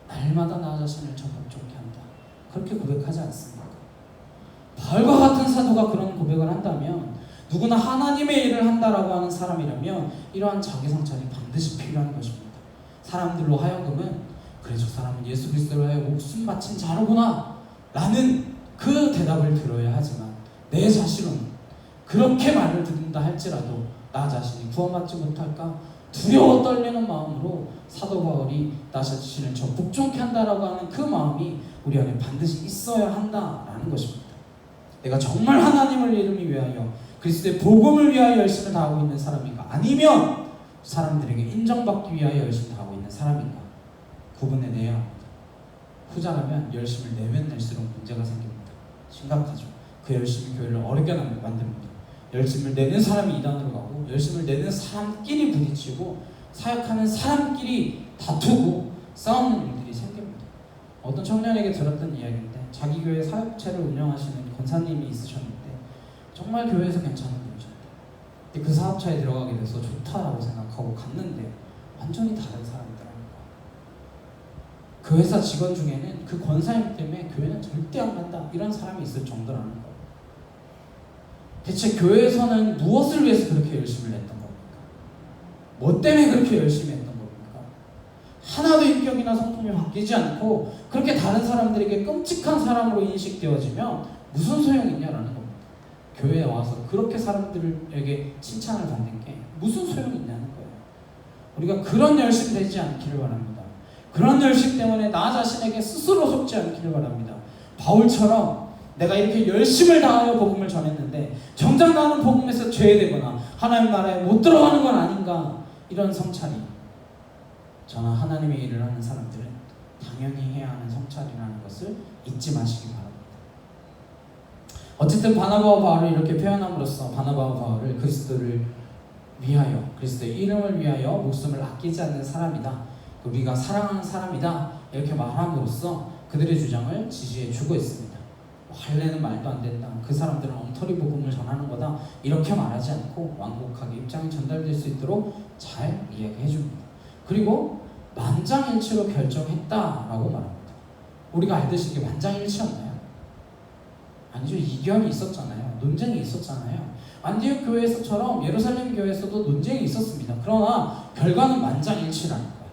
날마다 나 자신을 적극적게 한다. 그렇게 고백하지 않습니까? 바울과 같은 사도가 그런 고백을 한다면 누구나 하나님의 일을 한다라고 하는 사람이라면 이러한 자기 성찰이 반드시 필요한 것입니다. 사람들로 하여금은 그래 저 사람은 예수 그리스도로 하여 목숨 바친 자로구나 라는 그 대답을 들어야 하지만 내 자신은 그렇게 말을 듣는다 할지라도 나 자신이 구원받지 못할까 두려워 떨리는 마음으로 사도 바울이 나 자신을 저 복종케 한다라고 하는 그 마음이 우리 안에 반드시 있어야 한다라는 것입니다. 내가 정말 하나님을 이름을 위하여 그리스도의 복음을 위하여 열심을 다하고 있는 사람인가 아니면 사람들에게 인정받기 위하여 열심히 다하고 있는 사람인가 구분해내야 합니다. 후자라면 열심을 내면 낼수록 문제가 생깁니다. 심각하죠. 그 열심이 교회를 어렵게 만듭니다. 열심을 내는 사람이 이단으로 가고 열심을 내는 사람끼리 부딪히고 사역하는 사람끼리 다투고 싸우는 일들이 생깁니다. 어떤 청년에게 들었던 이야기인데 자기 교회 사역체를 운영하시는 권사님이 있으셨는데 정말 교회에서 괜찮은 분이셨대요. 근데 그 사업차에 들어가게 돼서 좋다라고 생각하고 갔는데 완전히 다른 사람들입니다. 그 회사 직원 중에는 그 권사님 때문에 교회는 절대 안 간다 이런 사람이 있을 정도라는 거예요. 대체 교회에서는 무엇을 위해서 그렇게 열심히 했던 겁니까? 뭐 때문에 그렇게 열심히 했던 겁니까? 하나도 인격이나 성품이 바뀌지 않고 그렇게 다른 사람들에게 끔찍한 사람으로 인식되어지면 무슨 소용이 있냐라는 겁니다. 교회에 와서 그렇게 사람들에게 칭찬을 받는 게 무슨 소용이 있냐는 거예요. 우리가 그런 열심 되지 않기를 바랍니다. 그런 열심 때문에 나 자신에게 스스로 속지 않기를 바랍니다. 바울처럼 내가 이렇게 열심을 다하여 복음을 전했는데 정작 나는 복음에서 죄되거나 하나님 나라에 못 들어가는 건 아닌가, 이런 성찰이, 저는 하나님의 일을 하는 사람들은 당연히 해야 하는 성찰이라는 것을 잊지 마시기 바랍니다. 어쨌든 바나바와 바울을 이렇게 표현함으로써 바나바와 바울을 그리스도를 위하여, 그리스도의 이름을 위하여 목숨을 아끼지 않는 사람이다, 우리가 사랑하는 사람이다, 이렇게 말함으로써 그들의 주장을 지지해 주고 있습니다. 할례는 말도 안 된다, 그 사람들은 엉터리 복음을 전하는 거다, 이렇게 말하지 않고 완곡하게 입장이 전달될 수 있도록 잘 이야기해 줍니다. 그리고 만장일치로 결정했다라고 말합니다. 우리가 알듯이 이게 만장일치였나요? 아니죠. 이견이 있었잖아요. 논쟁이 있었잖아요. 안디옥 교회에서처럼 예루살렘 교회에서도 논쟁이 있었습니다. 그러나 결과는 만장일치라는 거예요.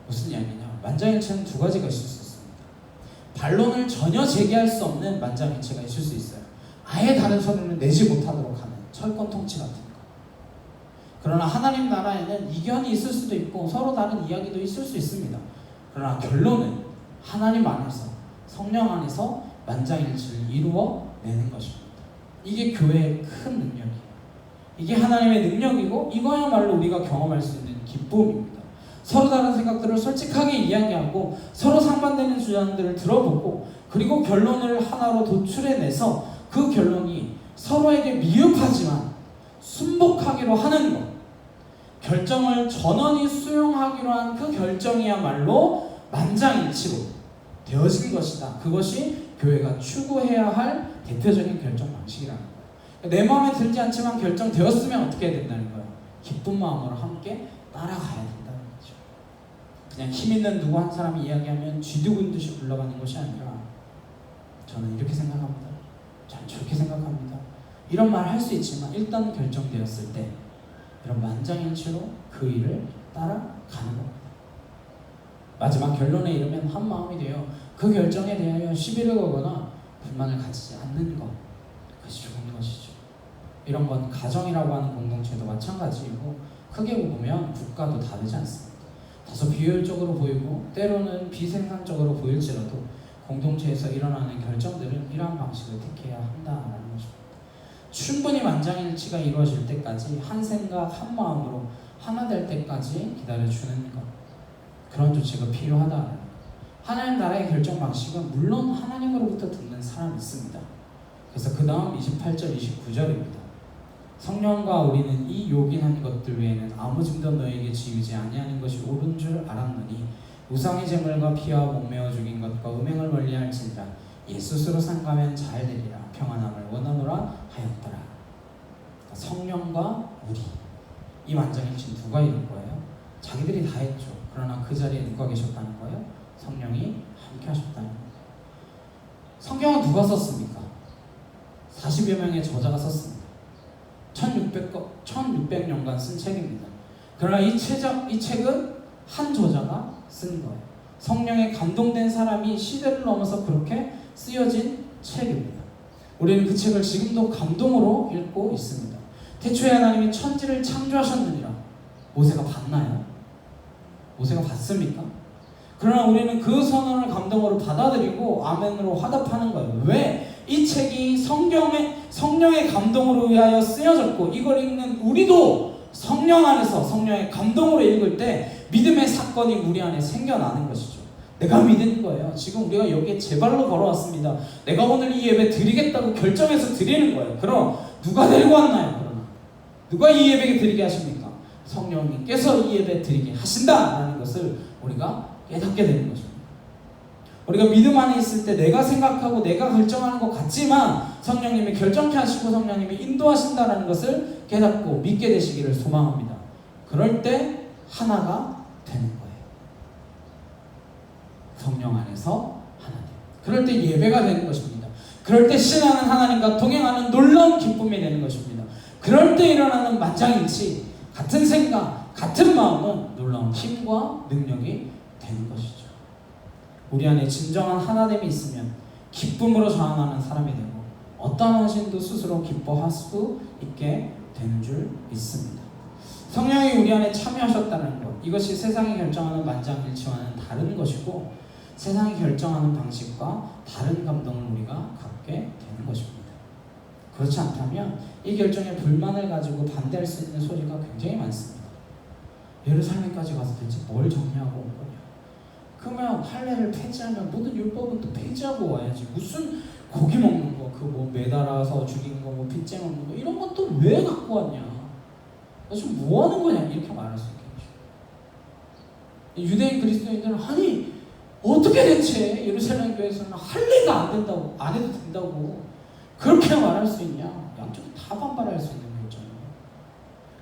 무슨 이야기냐? 만장일치는 두 가지가 있을 수 있습니다. 반론을 전혀 제기할 수 없는 만장일치가 있을 수 있어요. 아예 다른 소리를 내지 못하도록 하는 철권 통치 같은 거. 그러나 하나님 나라에는 이견이 있을 수도 있고 서로 다른 이야기도 있을 수 있습니다. 그러나 결론은 하나님 안에서, 성령 안에서 만장일치를 이루어내는 것입니다. 이게 교회의 큰 능력이에요. 이게 하나님의 능력이고 이거야말로 우리가 경험할 수 있는 기쁨입니다. 서로 다른 생각들을 솔직하게 이야기하고 서로 상반되는 주장들을 들어보고 그리고 결론을 하나로 도출해내서 그 결론이 서로에게 미흡하지만 순복하기로 하는 것, 결정을 전원이 수용하기로 한 그 결정이야말로 만장일치로 되어진 것이다. 그것이 교회가 추구해야 할 대표적인 결정 방식이라는 거예요. 내 마음에 들지 않지만 결정되었으면 어떻게 해야 된다는 거예요? 기쁜 마음으로 함께 따라가야 된다는 거죠. 그냥 힘 있는 누구 한 사람이 이야기하면 쥐두근 듯이 굴러가는 것이 아니라, 저는 이렇게 생각합니다, 전 저렇게 생각합니다, 이런 말 할 수 있지만 일단 결정되었을 때 이런 만장일치로 그 일을 따라가는 겁니다. 마지막 결론에 이르면 한 마음이 되어 그 결정에 대하여 시비를 거거나 불만을 가지지 않는 것, 그것이 좋은 것이죠. 이런 건 가정이라고 하는 공동체도 마찬가지이고 크게 보면 국가도 다르지 않습니다. 다소 비효율적으로 보이고 때로는 비생산적으로 보일지라도 공동체에서 일어나는 결정들은 이러한 방식을 택해야 한다는 것입니다. 충분히 만장일치가 이루어질 때까지 한 생각 한 마음으로 하나 될 때까지 기다려주는 것, 그런 조치가 필요하다. 하나님 나라의 결정 방식은 물론 하나님으로부터 듣는 사람이 있습니다. 그래서 그 다음 28절 29절입니다. 성령과 우리는 이 요긴한 것들 외에는 아무 짐도 너에게 지우지 아니하는 것이 옳은 줄 알았느니 우상의 제물과 피와 목매어 죽인 것과 음행을 멀리할지니라 예수 스스로 삼가면 잘 되리라 평안함을 원하노라 하였더라. 그러니까 성령과 우리, 이 만장일치는 누가 이룬 거예요? 자기들이 다 했죠. 그러나 그 자리에 누가 계셨다는 거예요? 성령이 함께 하셨다는 거예요. 성경은 누가 썼습니까? 40여 명의 저자가 썼습니다. 1600년간 쓴 책입니다. 그러나 이 책은 한 저자가 쓴 거예요. 성령에 감동된 사람이 시대를 넘어서 그렇게 쓰여진 책입니다. 우리는 그 책을 지금도 감동으로 읽고 있습니다. 태초에 하나님이 천지를 창조하셨느니라. 모세가 봤나요? 모세가 봤습니까? 그러나 우리는 그 선언을 감동으로 받아들이고 아멘으로 화답하는 거예요. 왜? 이 책이 성령의 감동으로 의하여 쓰여졌고 이걸 읽는 우리도 성령 안에서 성령의 감동으로 읽을 때 믿음의 사건이 우리 안에 생겨나는 것이죠. 내가 믿는 거예요. 지금 우리가 여기에 제 발로 걸어왔습니다. 내가 오늘 이 예배 드리겠다고 결정해서 드리는 거예요. 그럼 누가 데리고 왔나요? 그러나 누가 이 예배 드리게 하십니까? 성령님께서 이 예배 드리게 하신다라는 것을 우리가 깨닫게 되는 거죠. 우리가 믿음 안에 있을 때 내가 생각하고 내가 결정하는 것 같지만 성령님이 결정케 하시고 성령님이 인도하신다는 것을 깨닫고 믿게 되시기를 소망합니다. 그럴 때 하나가 되는 거예요. 성령 안에서 하나님. 그럴 때 예배가 되는 것입니다. 그럴 때 신하는 하나님과 동행하는 놀라운 기쁨이 되는 것입니다. 그럴 때 일어나는 만장일치, 같은 생각, 같은 마음은 놀라운 힘과 능력이 되는 것이죠. 우리 안에 진정한 하나됨이 있으면 기쁨으로 자원하는 사람이 되고 어떠한 헌신도 스스로 기뻐할 수 있게 되는 줄 믿습니다. 성령이 우리 안에 참여하셨다는 것, 이것이 세상이 결정하는 만장일치와는 다른 것이고 세상이 결정하는 방식과 다른 감동을 우리가 갖게 되는 것입니다. 그렇지 않다면 이 결정에 불만을 가지고 반대할 수 있는 소리가 굉장히 많습니다. 예루살렘까지 가서 대체 뭘 정리하고 온 거냐? 그러면 할례를 폐지하면 모든 율법은 또 폐지하고 와야지. 무슨 고기 먹는 거, 그 뭐 매달아서 죽인 거, 뭐 핏째 먹는 거 이런 것도 왜 갖고 왔냐? 너 지금 뭐 하는 거냐? 이렇게 말할 수 있겠죠. 유대인 그리스도인들은 아니 어떻게 대체 예루살렘 교회에서는 할례가 안 된다고, 안 해도 된다고 그렇게 말할 수 있냐? 양쪽이 다 반발할 수 있는 결정이에요.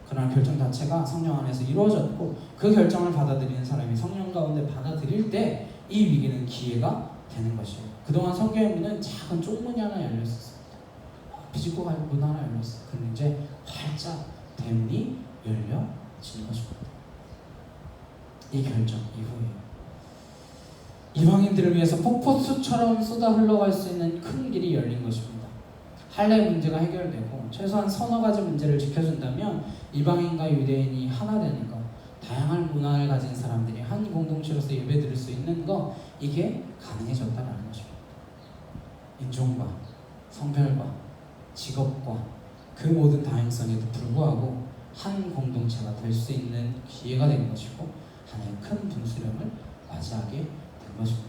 그러나 결정 자체가 성령 안에서 이루어졌고 그 결정을 받아들이는 사람이 성령 가운데 받아들일 때 이 위기는 기회가 되는 것이에요. 그동안 성경의 문은 작은 쪽문이 하나 열렸었습니다. 비집고 갈 문 하나 열렸어요. 그런데 이제 활짝 대문이 열려진 것입니다. 이 결정 이후에 이방인들을 위해서 폭포수처럼 쏟아 흘러갈 수 있는 큰 길이 열린 것입니다. 할례 문제가 해결되고 최소한 서너 가지 문제를 지켜준다면 이방인과 유대인이 하나 되는 것, 다양한 문화를 가진 사람들이 한 공동체로서 예배드릴 수 있는 것, 이게 가능해졌다는 것입니다. 인종과 성별과 직업과 그 모든 다양성에도 불구하고 한 공동체가 될 수 있는 기회가 된 것이고 하나의 큰 분수령을 맞이하게 된 것입니다.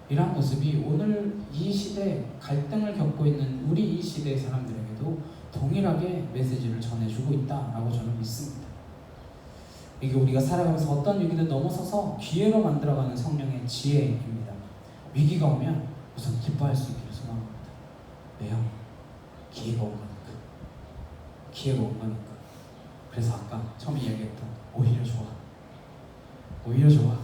이러한 모습이 오늘 이 시대 갈등을 겪고 있는 우리 이 시대의 사람들에게도 동일하게 메시지를 전해주고 있다라고 저는 믿습니다. 이게 우리가 살아가면서 어떤 위기를 넘어서서 기회로 만들어가는 성령의 지혜입니다. 위기가 오면 우선 기뻐할 수 있기를 소망합니다. 왜요? 기회가 온 거니까. 기회가 온 거니까. 그래서 아까 처음 이야기했던 오히려 좋아. 오히려 좋아.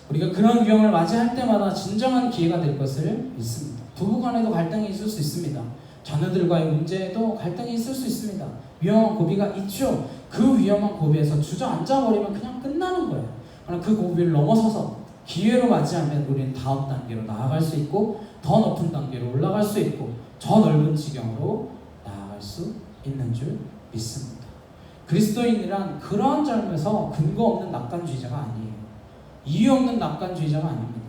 우리가 그런 위험을 맞이할 때마다 진정한 기회가 될 것을 믿습니다. 부부간에도 갈등이 있을 수 있습니다. 자녀들과의 문제에도 갈등이 있을 수 있습니다. 위험한 고비가 있죠. 그 위험한 고비에서 주저앉아버리면 그냥 끝나는 거예요. 그러나 그 고비를 넘어서서 기회로 맞이하면 우리는 다음 단계로 나아갈 수 있고 더 높은 단계로 올라갈 수 있고 더 넓은 지경으로 나아갈 수 있는 줄 믿습니다. 그리스도인이란 그러한 점에서 근거 없는 낙관주의자가 아니에요. 이유 없는 낙관주의자가 아닙니다.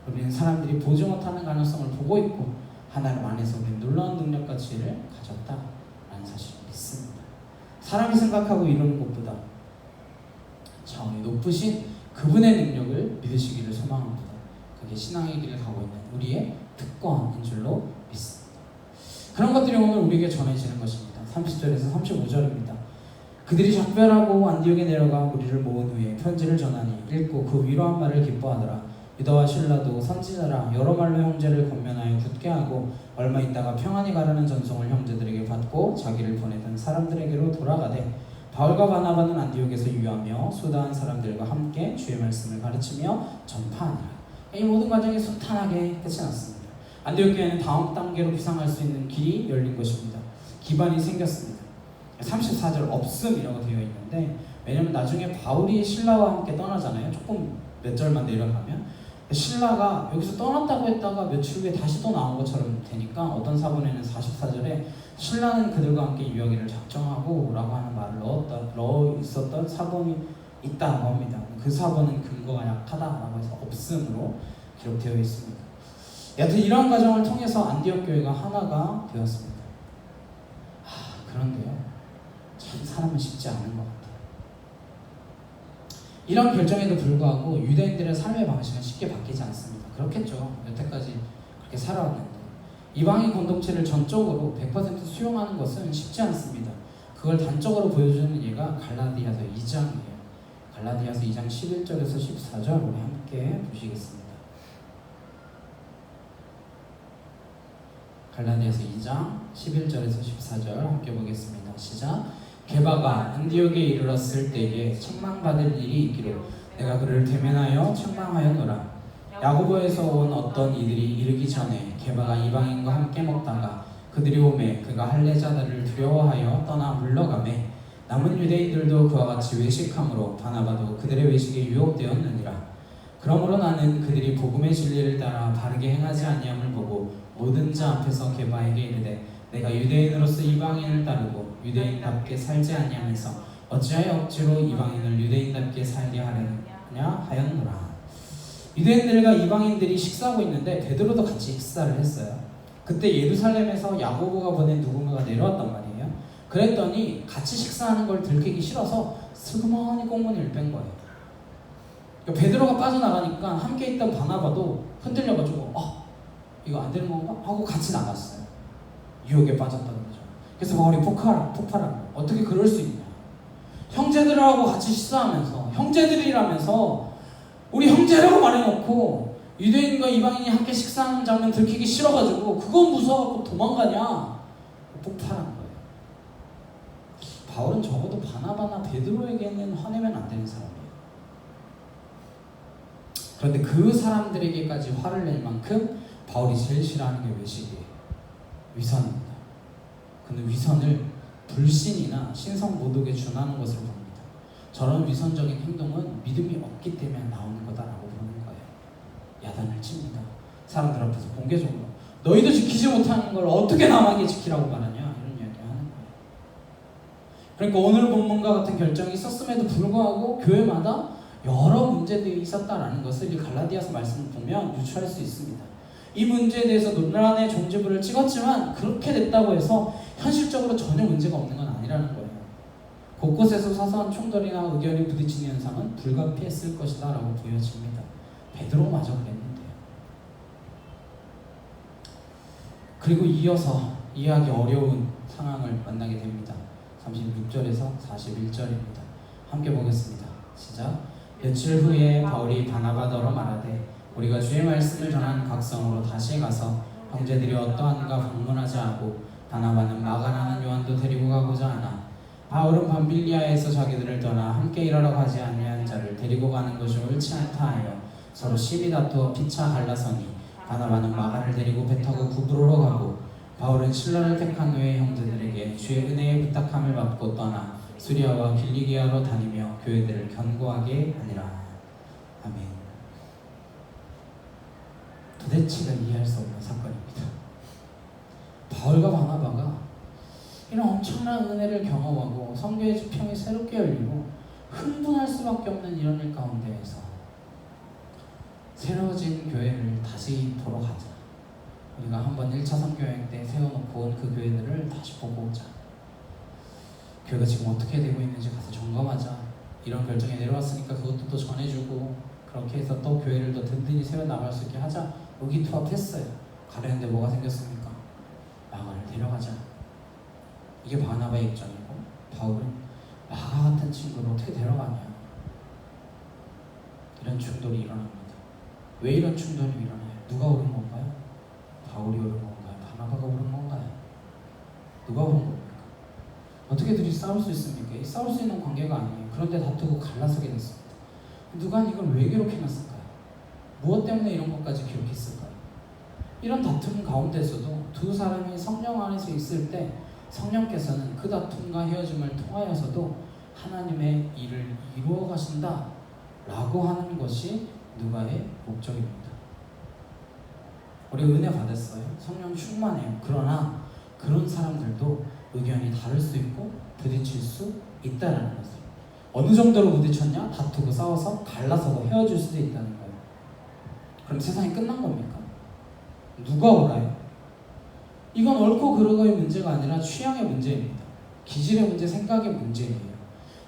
우리는 사람들이 보지 못하는 가능성을 보고 있고 하나님 안에서 우리는 놀라운 능력과 지혜를 가졌다라는 사실을 믿습니다. 사람이 생각하고 이루는 것보다 차원이 높으신 그분의 능력을 믿으시기를 소망합니다. 그게 신앙의 길을 가고 있는 우리의 특권인 줄로 믿습니다. 그런 것들이 오늘 우리에게 전해지는 것입니다. 30절에서 35절입니다. 그들이 작별하고 안디옥에 내려가 무리를 모은 후에 편지를 전하니 읽고 그 위로한 말을 기뻐하더라. 유다와 실라도 선지자라 여러 말로 형제를 권면하여 굳게 하고 얼마 있다가 평안히 가라는 전송을 형제들에게 받고 자기를 보내던 사람들에게로 돌아가되 바울과 바나바는 안디옥에서 유하며 수다한 사람들과 함께 주의 말씀을 가르치며 전파하니라. 이 모든 과정이 순탄하게 끝이 났습니다. 안디옥 교회는 다음 단계로 비상할 수 있는 길이 열린 것입니다. 기반이 생겼습니다. 34절 없음이라고 되어 있는데 왜냐면 나중에 바울이 신라와 함께 떠나잖아요. 조금 몇 절만 내려가면 신라가 여기서 떠났다고 했다가 며칠 후에 다시 또 나온 것처럼 되니까 어떤 사본에는 44절에 신라는 그들과 함께 유하기를 작정하고 라고 하는 말을 넣어 있었던 사본이 있다고 합니다. 그 사본은 근거가 약하다라고 해서 없음으로 기록되어 있습니다. 여튼 이러한 과정을 통해서 안디옥 교회가 하나가 되었습니다. 그런데요, 참 사람은 쉽지 않은 것 같아요. 이런 결정에도 불구하고 유대인들의 삶의 방식은 쉽게 바뀌지 않습니다. 그렇겠죠. 여태까지 그렇게 살아왔는데 이방인 공동체를 전적으로 100% 수용하는 것은 쉽지 않습니다. 그걸 단적으로 보여주는 예가 갈라디아서 2장이에요. 갈라디아서 2장 11절에서 14절 우리 함께 보시겠습니다. 갈라디아서 2장 11절에서 14절 함께 보겠습니다. 시작. 게바가 안디옥에 이르렀을 때에 책망받을 일이 있기로 내가 그를 대면하여 책망하였노라. 야고보에서 온 어떤 이들이 이르기 전에 게바가 이방인과 함께 먹다가 그들이 오매 그가 할례자들을 두려워하여 떠나 물러가매 남은 유대인들도 그와 같이 외식함으로 바나바도 그들의 외식에 유혹되었느니라. 그러므로 나는 그들이 복음의 진리를 따라 바르게 행하지 아니함을 보고 모든 자 앞에서 게바에게 이르되 내가 유대인으로서 이방인을 따르고 유대인답게 살지 아니하면서 어찌하여 억지로 이방인을 유대인답게 살게 하려느냐 하였노라. 유대인들과 이방인들이 식사하고 있는데 베드로도 같이 식사를 했어요. 그때 예루살렘에서 야고보가 보낸 누군가가 내려왔단 말이에요. 그랬더니 같이 식사하는 걸 들키기 싫어서 슬그머니 꽁무니를 뺀 거예요. 베드로가 빠져나가니까 함께 있던 바나바도 흔들려가지고 이거 안 되는 건가? 하고 같이 나갔어요. 유혹에 빠졌다는 거죠. 그래서 바울이 폭발한 거예요. 어떻게 그럴 수 있냐? 형제들하고 같이 식사하면서 형제들이라면서 우리 형제라고 말해놓고 유대인과 이방인이 함께 식사하는 장면 들키기 싫어가지고 그건 무서워갖고 도망가냐? 폭발한 거예요. 바울은 적어도 바나바나 베드로에게는 화내면 안 되는 사람이에요. 그런데 그 사람들에게까지 화를 낼 만큼 바울이 제일 싫어하는 게 외식이에요. 위선입니다. 그는 위선을 불신이나 신성 모독에 준하는 것으로 봅니다. 저런 위선적인 행동은 믿음이 없기 때문에 나오는 거다라고 보는 거예요. 야단을 칩니다. 사람들 앞에서 공개적으로 너희도 지키지 못하는 걸 어떻게 남에게 지키라고 말하냐 이런 이야기 하는 거예요. 그러니까 오늘 본문과 같은 결정이 있었음에도 불구하고 교회마다 여러 문제들이 있었다라는 것을 이 갈라디아서 말씀을 보면 유추할 수 있습니다. 이 문제에 대해서 논란의 종지부를 찍었지만 그렇게 됐다고 해서 현실적으로 전혀 문제가 없는 건 아니라는 거예요. 곳곳에서 사소한 충돌이나 의견이 부딪히는 현상은 불가피했을 것이다 라고 보여집니다. 베드로마저 그랬는데요. 그리고 이어서 이해하기 어려운 상황을 만나게 됩니다. 36절에서 41절입니다. 함께 보겠습니다. 시작. 며칠 후에 바울이 바나바더러 말하되 우리가 주의 말씀을 전한 각성으로 다시 가서 형제들이 어떠한가 방문하자 하고 바나바는 마가라는 요한도 데리고 가고자 하나 바울은 밤빌리아에서 자기들을 떠나 함께 일하러 가지 아니한 자를 데리고 가는 것이 옳지 않다 하여 서로 시비 다투어 피차 갈라서니 바나바는 마가를 데리고 배 타고 구브로로 가고 바울은 신라를 택한 후에 형제들에게 주의 은혜의 부탁함을 받고 떠나 수리아와 길리기아로 다니며 교회들을 견고하게 하니라. 아멘. 도대체가 이해할 수 없는 사건입니다. 바울과 바나바가 이런 엄청난 은혜를 경험하고 성교의 지평이 새롭게 열리고 흥분할 수밖에 없는 이런 일 가운데에서 새로워진 교회를 다시 보러 가자. 우리가 한번 1차 선교여행 때 세워놓고 온 그 교회들을 다시 보고 오자. 교회가 지금 어떻게 되고 있는지 가서 점검하자. 이런 결정이 내려왔으니까 그것도 또 전해주고 그렇게 해서 또 교회를 더 든든히 세워나갈 수 있게 하자. 의기투합했어요. 가려는데 뭐가 생겼습니까? 마가를 데려가자. 이게 바나바의 입장이고 바울은 마가 같은 친구를 어떻게 데려가냐. 이런 충돌이 일어납니다. 왜 이런 충돌이 일어나요? 누가 옳은 건가요? 바울이 옳은 건가요? 바나바가 옳은 건가요? 누가 옳은 겁니까? 어떻게 둘이 싸울 수 있습니까? 싸울 수 있는 관계가 아니에요. 그런데 다투고 갈라서게 됐습니다. 누가 이걸 왜 기록해놨을까요? 무엇 때문에 이런 것까지 기록했을까요? 이런 다툼 가운데서도 두 사람이 성령 안에서 있을 때 성령께서는 그 다툼과 헤어짐을 통하여서도 하나님의 일을 이루어 가신다 라고 하는 것이 누가의 목적입니다. 우리 은혜 받았어요. 성령 충만해요. 그러나 그런 사람들도 의견이 다를 수 있고 부딪힐 수 있다는 것을. 어느 정도로 부딪혔냐? 다투고 싸워서 갈라서고 헤어질 수도 있다는 거예요. 그럼 세상이 끝난 겁니까? 누가 옳아요? 이건 옳고 그르고의 문제가 아니라 취향의 문제입니다. 기질의 문제, 생각의 문제예요.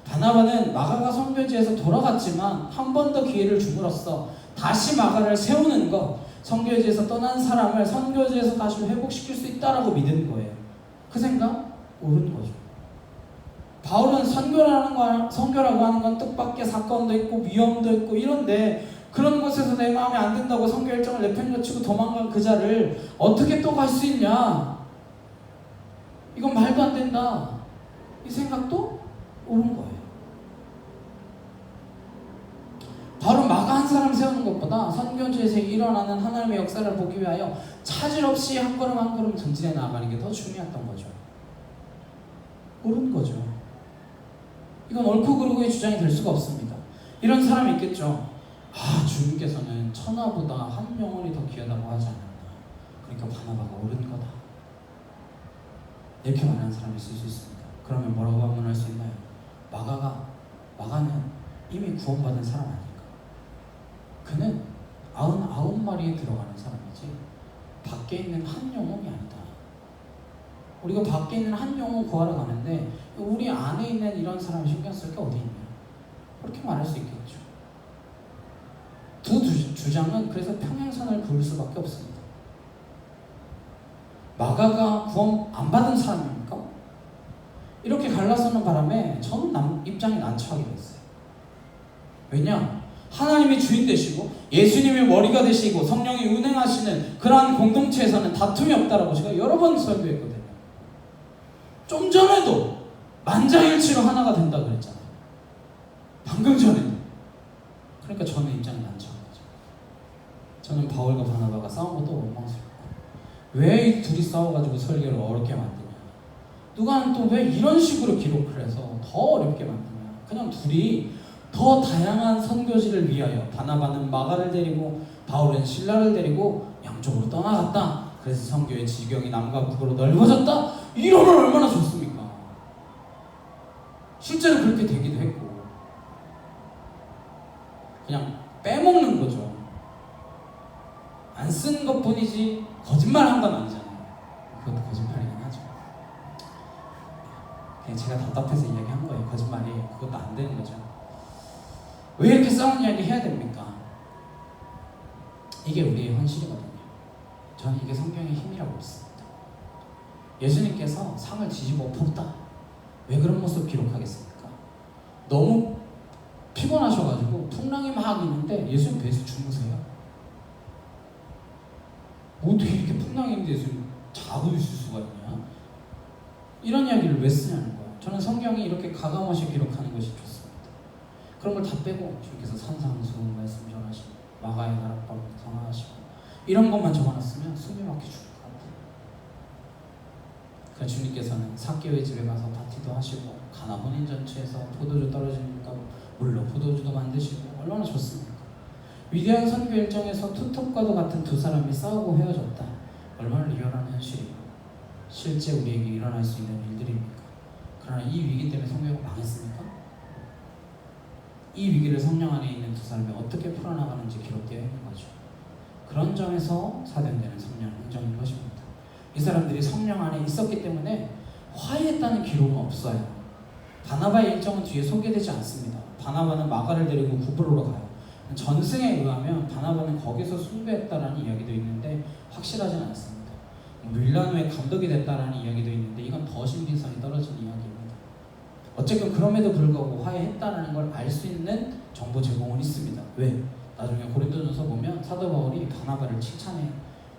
바나바는 마가가 선교지에서 돌아갔지만 한 번 더 기회를 줌으로써 다시 마가를 세우는 것, 선교지에서 떠난 사람을 선교지에서 다시 회복시킬 수 있다라고 믿은 거예요. 그 생각? 옳은 거죠. 바울은 선교라고 하는 건 뜻밖의 사건도 있고 위험도 있고 이런데 그런 곳에서 내 마음에 안 든다고 선교 일정을 내팽겨치고 도망간 그 자를 어떻게 또 갈 수 있냐? 이건 말도 안 된다. 이 생각도 옳은 거예요. 바로 마가 한 사람 세우는 것보다 선교지에서 일어나는 하나님의 역사를 보기 위하여 차질 없이 한 걸음 한 걸음 전진해 나아가는 게 더 중요했던 거죠. 옳은 거죠. 이건 옳고 그르고의 주장이 될 수가 없습니다. 이런 사람이 있겠죠. 주님께서는 천하보다 한 영혼이 더 귀하다고 하지 않았나. 그러니까 바나바가 옳은 거다. 이렇게 말하는 사람이 있을 수 있습니다. 그러면 뭐라고 반문할 수 있나요? 마가는 이미 구원받은 사람 아닐까? 그는 99마리에 들어가는 사람이지 밖에 있는 한 영혼이 아니다. 우리가 밖에 있는 한 영혼 구하러 가는데 우리 안에 있는 이런 사람 신경 쓸 게 어디 있냐? 그렇게 말할 수 있겠죠. 두 주장은 그래서 평행선을 그을 수밖에 없습니다. 마가가 구원 안 받은 사람입니까? 이렇게 갈라서는 바람에 저는 입장이 난처하게 됐어요. 왜냐? 하나님이 주인 되시고 예수님이 머리가 되시고 성령이 운행하시는 그러한 공동체에서는 다툼이 없다라고 제가 여러 번 설교했거든요. 좀 전에도 만장일치로 하나가 된다 그랬잖아요. 방금 전에도. 그러니까 저는 입장이 난처한 거죠. 저는 바울과 바나바가 싸운 것도 원망스럽고 왜 이 둘이 싸워가지고 설교를 어렵게 만드냐. 누가 또 왜 이런 식으로 기록을 해서 더 어렵게 만드냐. 그냥 둘이 더 다양한 선교지를 위하여 바나바는 마가를 데리고 바울은 실라를 데리고 양쪽으로 떠나갔다. 그래서 선교의 지경이 남과 북으로 넓어졌다. 이러면 얼마나 좋습니까? 실제로 그렇게 되기도 했고 그냥 빼먹는 거죠. 안 쓴 것뿐이지 거짓말한 건 아니잖아요. 그것도 거짓말이긴 하죠. 그냥 제가 답답해서 이야기한 거예요. 거짓말이 그것도 안 되는 거죠. 왜 이렇게 싸운 이야기 해야 됩니까? 이게 우리의 현실이거든요. 저는 이게 성경의 힘이라고 믿습니다. 예수님께서 상을 뒤집어 엎었다. 왜 그런 모습 기록하겠습니까? 너무 피곤하셔가지고 풍랑이 막 있는데 예수님 배에서 주무세요. 어떻게 이렇게 풍랑이 있는데 예수님 자고 있을 수가 있냐? 이런 이야기를 왜 쓰냐는 거예요. 저는 성경이 이렇게 가감없이 기록하는 것이 좋습니다. 그런 걸 다 빼고 주님께서 산상수 말씀 전하시고 마가의 나라법 성하시고 이런 것만 적어놨으면 숨이 막혀 죽을 것 같아요. 그러니까 주님께서는 삭개오의 집에 가서 파티도 하시고 가나 혼인잔치에서 포도주 떨어지니까 물로 포도주도 만드시고 얼마나 좋습니까? 위대한 선교 일정에서 투톱과도 같은 두 사람이 싸우고 헤어졌다. 얼마나 리얼한 현실이고 실제 우리에게 일어날 수 있는 일들입니까? 그러나 이 위기 때문에 성교가 망했습니까? 이 위기를 성령 안에 있는 두 사람이 어떻게 풀어나가는지 기록되어 있는 거죠. 그런 점에서 사도행전은 성령 행정인 것입니다. 이 사람들이 성령 안에 있었기 때문에 화해했다는 기록은 없어요. 바나바의 일정은 뒤에 소개되지 않습니다. 바나바는 마가를 데리고 구브로로 가요. 전승에 의하면 바나바는 거기서 숭배했다라는 이야기도 있는데 확실하진 않습니다. 밀라노의 감독이 됐다라는 이야기도 있는데 이건 더 신빙성이 떨어진 이야기입니다. 어쨌든 그럼에도 불구하고 화해했다라는 걸 알 수 있는 정보 제공은 있습니다. 왜? 나중에 고린도전서 보면 사도 바울이 바나바를 칭찬해요.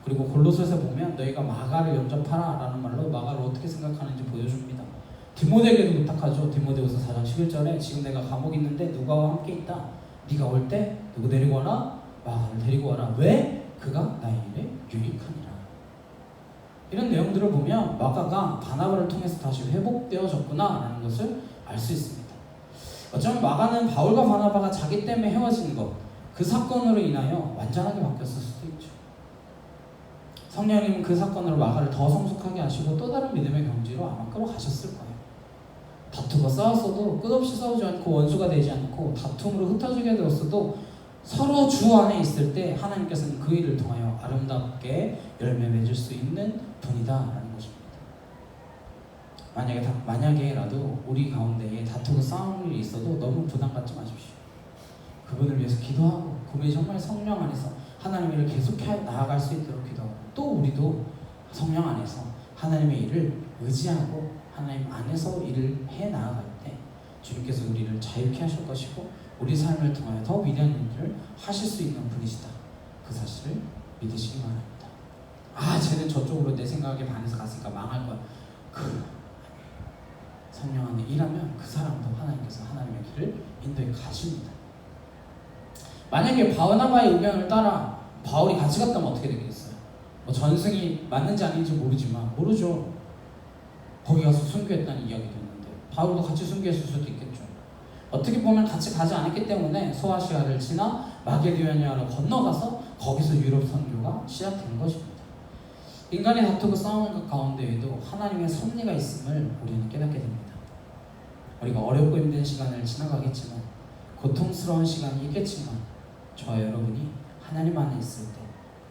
그리고 골로새서 보면 너희가 마가를 영접하라 라는 말로 마가를 어떻게 생각하는지 보여줍니다. 디모데에게도 부탁하죠. 디모데후서 4장 11절에 지금 내가 감옥에 있는데 누가와 함께 있다. 네가 올 때 누구 데리고 와라? 마가를 데리고 와라. 왜? 그가 나의 일에 유익하니라. 이런 내용들을 보면 마가가 바나바를 통해서 다시 회복되어졌구나 라는 것을 알 수 있습니다. 어쩌면 마가는 바울과 바나바가 자기 때문에 헤어진 것, 그 사건으로 인하여 완전하게 바뀌었을 수도 있죠. 성령님은 그 사건으로 마가를 더 성숙하게 하시고 또 다른 믿음의 경지로 아마 끌어가셨을 거예요. 다투고 싸웠어도 끝없이 싸우지 않고 원수가 되지 않고 다툼으로 흩어지게 되었어도 서로 주 안에 있을 때 하나님께서는 그 일을 통하여 아름답게 열매 맺을 수 있는 분이다라는 것입니다. 만약에라도 우리 가운데에 다투고 싸우는 일이 있어도 너무 부담 갖지 마십시오. 그분을 위해서 기도하고 그분이 정말 성령 안에서 하나님의 일을 계속해 나아갈 수 있도록 기도하고 또 우리도 성령 안에서 하나님의 일을 의지하고 하나님 안에서 일을 해 나아갈 때 주님께서 우리를 자유케 하실 것이고 우리 삶을 통하여 더 위대한 일을 하실 수 있는 분이시다. 그 사실을 믿으시기 바랍니다. 쟤는 저쪽으로 내 생각에 반해서 갔으니까 망할 거야. 성령 안에 일하면 그 사람도 하나님께서 하나님의 길을 인도해 가십니다. 만약에 바나바의 의견을 따라 바울이 같이 갔다면 어떻게 되겠어요? 뭐 전승이 맞는지 아닌지 모르지만 모르죠. 거기 가서 순교했다는 이야기도 있는데 바울도 같이 순교했을 수도 있겠죠. 어떻게 보면 같이 가지 않았기 때문에 소아시아를 지나 마게도니아로 건너가서 거기서 유럽 선교가 시작된 것입니다. 인간이 다투고 싸우는 것 가운데에도 하나님의 섭리가 있음을 우리는 깨닫게 됩니다. 우리가 어렵고 힘든 시간을 지나가겠지만 고통스러운 시간이 있겠지만 저와 여러분이 하나님 안에 있을 때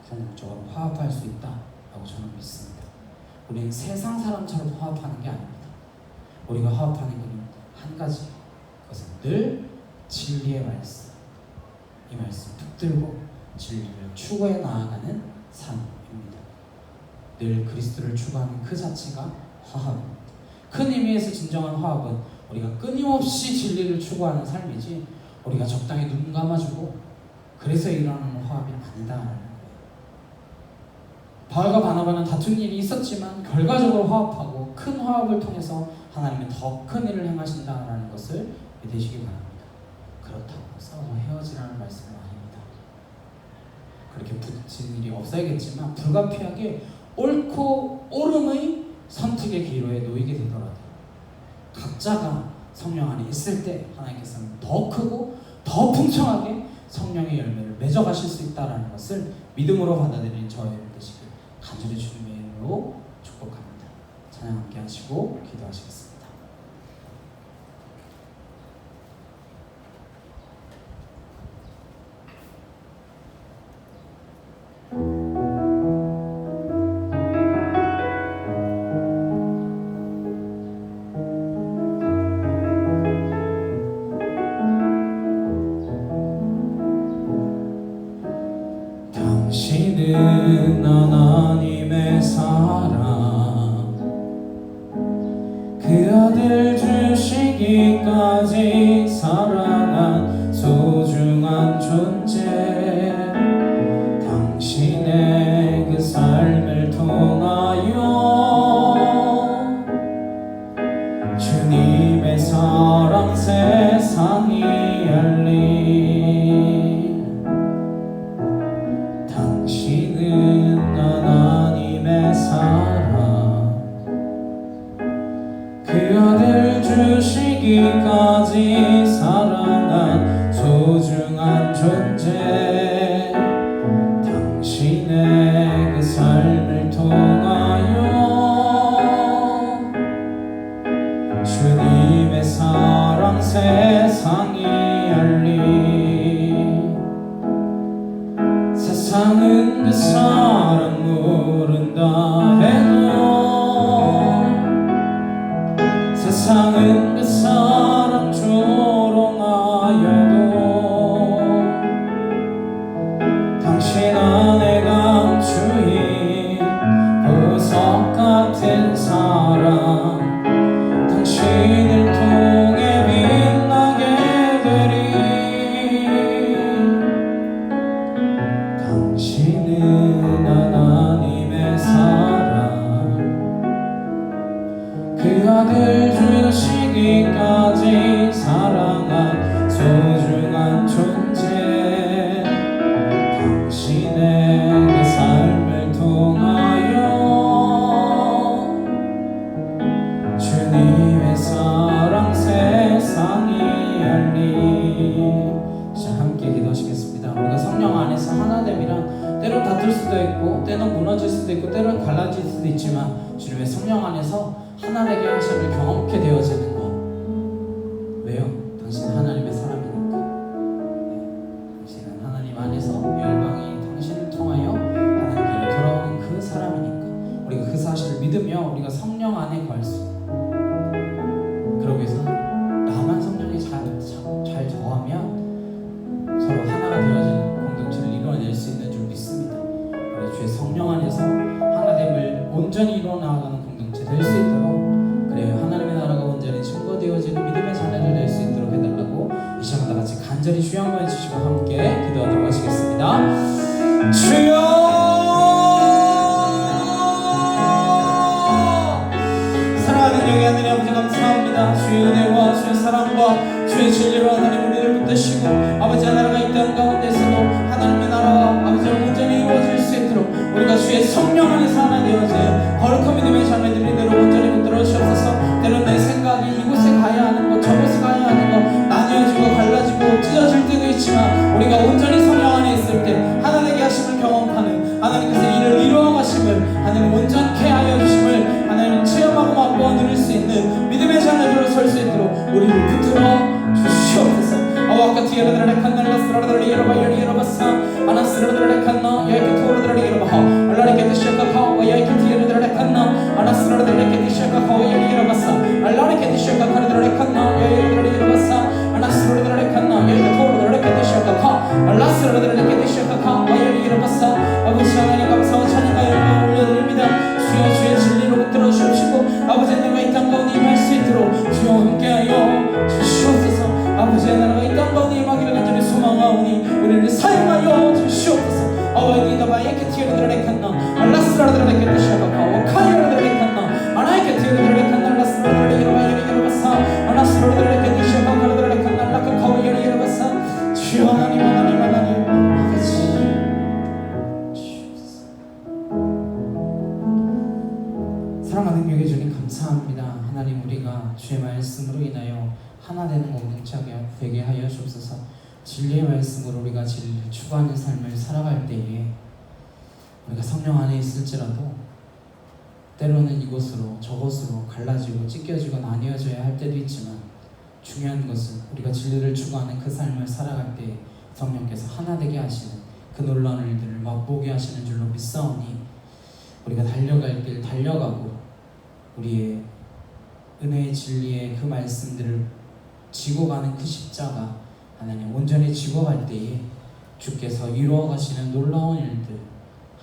궁극적으로 화합할 수 있다라고 저는 믿습니다. 우리는 세상 사람처럼 화합하는 게 아닙니다. 우리가 화합하는 것은 한 가지, 그것은 늘 진리의 말씀, 이 말씀 붙들고 진리를 추구해 나아가는 삶입니다. 늘 그리스도를 추구하는 그 자체가 화합입니다. 큰 의미에서 진정한 화합은 우리가 끊임없이 진리를 추구하는 삶이지 우리가 적당히 눈 감아주고 그래서 일어나는 화합이 아니다라는 거예요. 바울과 바나바는 다툰 일이 있었지만 결과적으로 화합하고 큰 화합을 통해서 하나님은 더 큰 일을 행하신다라는 것을 믿으시기 바랍니다. 그렇다고 싸우고 헤어지라는 말씀은 아닙니다. 그렇게 붙인 일이 없어야겠지만 불가피하게 옳고 옳음의 선택의 기로에 놓이게 되더라도 각자가 성령 안에 있을 때 하나님께서는 더 크고 더 풍성하게 성령의 열매를 맺어가실 수 있다는 것을 믿음으로 받아들이는 저와 여러분 되시길 간절히 주님의 이름으로 축복합니다. 찬양 함께 하시고 기도하시겠습니다. 당신은 하나님의 사랑, 그 아들 주시기까지 사랑한 소중한 존재. 당신의 그 삶을 통하여 주님의 사랑 세상이 알리. 당신은 하나님의 사랑, 그 아들 주시기까지 사랑한 소중한 존재. 당신의 그 삶을 통하여 주님의 사랑 세상이 알리. 세상은 그 사랑 모른다 해도, 세상은 그 사랑 조롱하여도, 당신 안에 감추인 보석 같은 사랑, 당신을 통해 빛나게 되리. 당신은 하나님의 사랑, 그 아들 주시기까지 사랑한 소중한 존재. 당신의 그 삶을 통하여 주님의 사랑 세상이 알리. 자, 함께 기도하시겠습니다. 우리가 성령 안에서 하나됨이란 때론 다툴 수도 있고 때론 무너질 수도 있고 때론 갈라질 수도 있지만 주님의 성령 안에서 하나되게 하심을 경험케 되어지는 것. 왜요? 당신은 하나님의 사람이니까. 당신은 하나님 안에서 열방이 당신을 통하여 하나님께로 돌아오는 그 사람이니까 우리가 그 사실을 믿으며 우리가 성령 안에 거할 수 있어요. 그러기 위해서 나만 성령이 잘 더하면 서로 하나가 되어지는 공동체를 이루어낼 수 있는 줄 믿습니다. 우리 주의 성령 안에서 하나됨을 온전히 이루어나가는 공동체 될 수 있도록, 그래요 하나님의 나라가 온전히 증거되어지는 믿음의 자녀들 될 수 있도록 해달라고 이 시간 다 같이 간절히 주여 한번 해주시고 함께 기도하도록 하시겠습니다. 주여, 사랑하는 영의 하나님 아버지 감사합니다. 우리를 붙들어 주시옵소서. 아와카티에르드레 칸날라스라드레 이러바 여리여러바사 아나스라드레 칸나 야이케 토르드레 이러바하 알라리케 티샤카카 와야이케티에르드레 칸나 아나스라드레 케티샤카카 여리여러바사 알라리케 티샤카카르드레 칸나 야이르드레 이러바사 아나스라드레 칸나 야이케 토르드레 케티샤카카 알라스라드레 케티샤카카 와여리여러바사. 아버지 하나님 감사와 찬양하여 올려드립니다. 주여 주의 진리로 붙들어 주시고 아버지 내가 이 땅 가운데 임할 수 있도록 주여 함께하여 주시옵소서. 아버지의 나라가 이 땅 가운데 임하기를 간절히 소망하오니 우리를 사용하여 주시옵소서. 아와이디다 바이에케 티에르드레 칸나 알라스라드레 케티샤카카 와카이르드레 칸나 아나이케 티에르드레 칸나 알라스라드레 이러바이에리여러바사 아나스라드레 케티샤카카르드레 칸나 라카카오이에리여러바사. 주여 하나님 하나님 하나님 아버지 사랑하는 교회 주님 감사합니다. 하나님 우리가 주의 말씀으로 인하여 하나 되는 공동체가 되게 하여 주옵소서. 진리의 말씀으로 우리가 진리를 추구하는 삶을 살아갈 때에 우리가 성령 안에 있을지라도 때로는 이곳으로 저곳으로 갈라지고 찢겨지고 나뉘어져야 할 때도 있지만 중요한 것은 우리가 진리를 추구하는 그 삶을 살아갈 때 성령께서 하나 되게 하시는 그 놀라운 일들을 맛보게 하시는 줄로 믿사오니 우리가 달려갈 길 달려가고 우리의 은혜의 진리의 그 말씀들을 지고 가는 그 십자가 하나님 온전히 지고 갈 때에 주께서 이루어 가시는 놀라운 일들,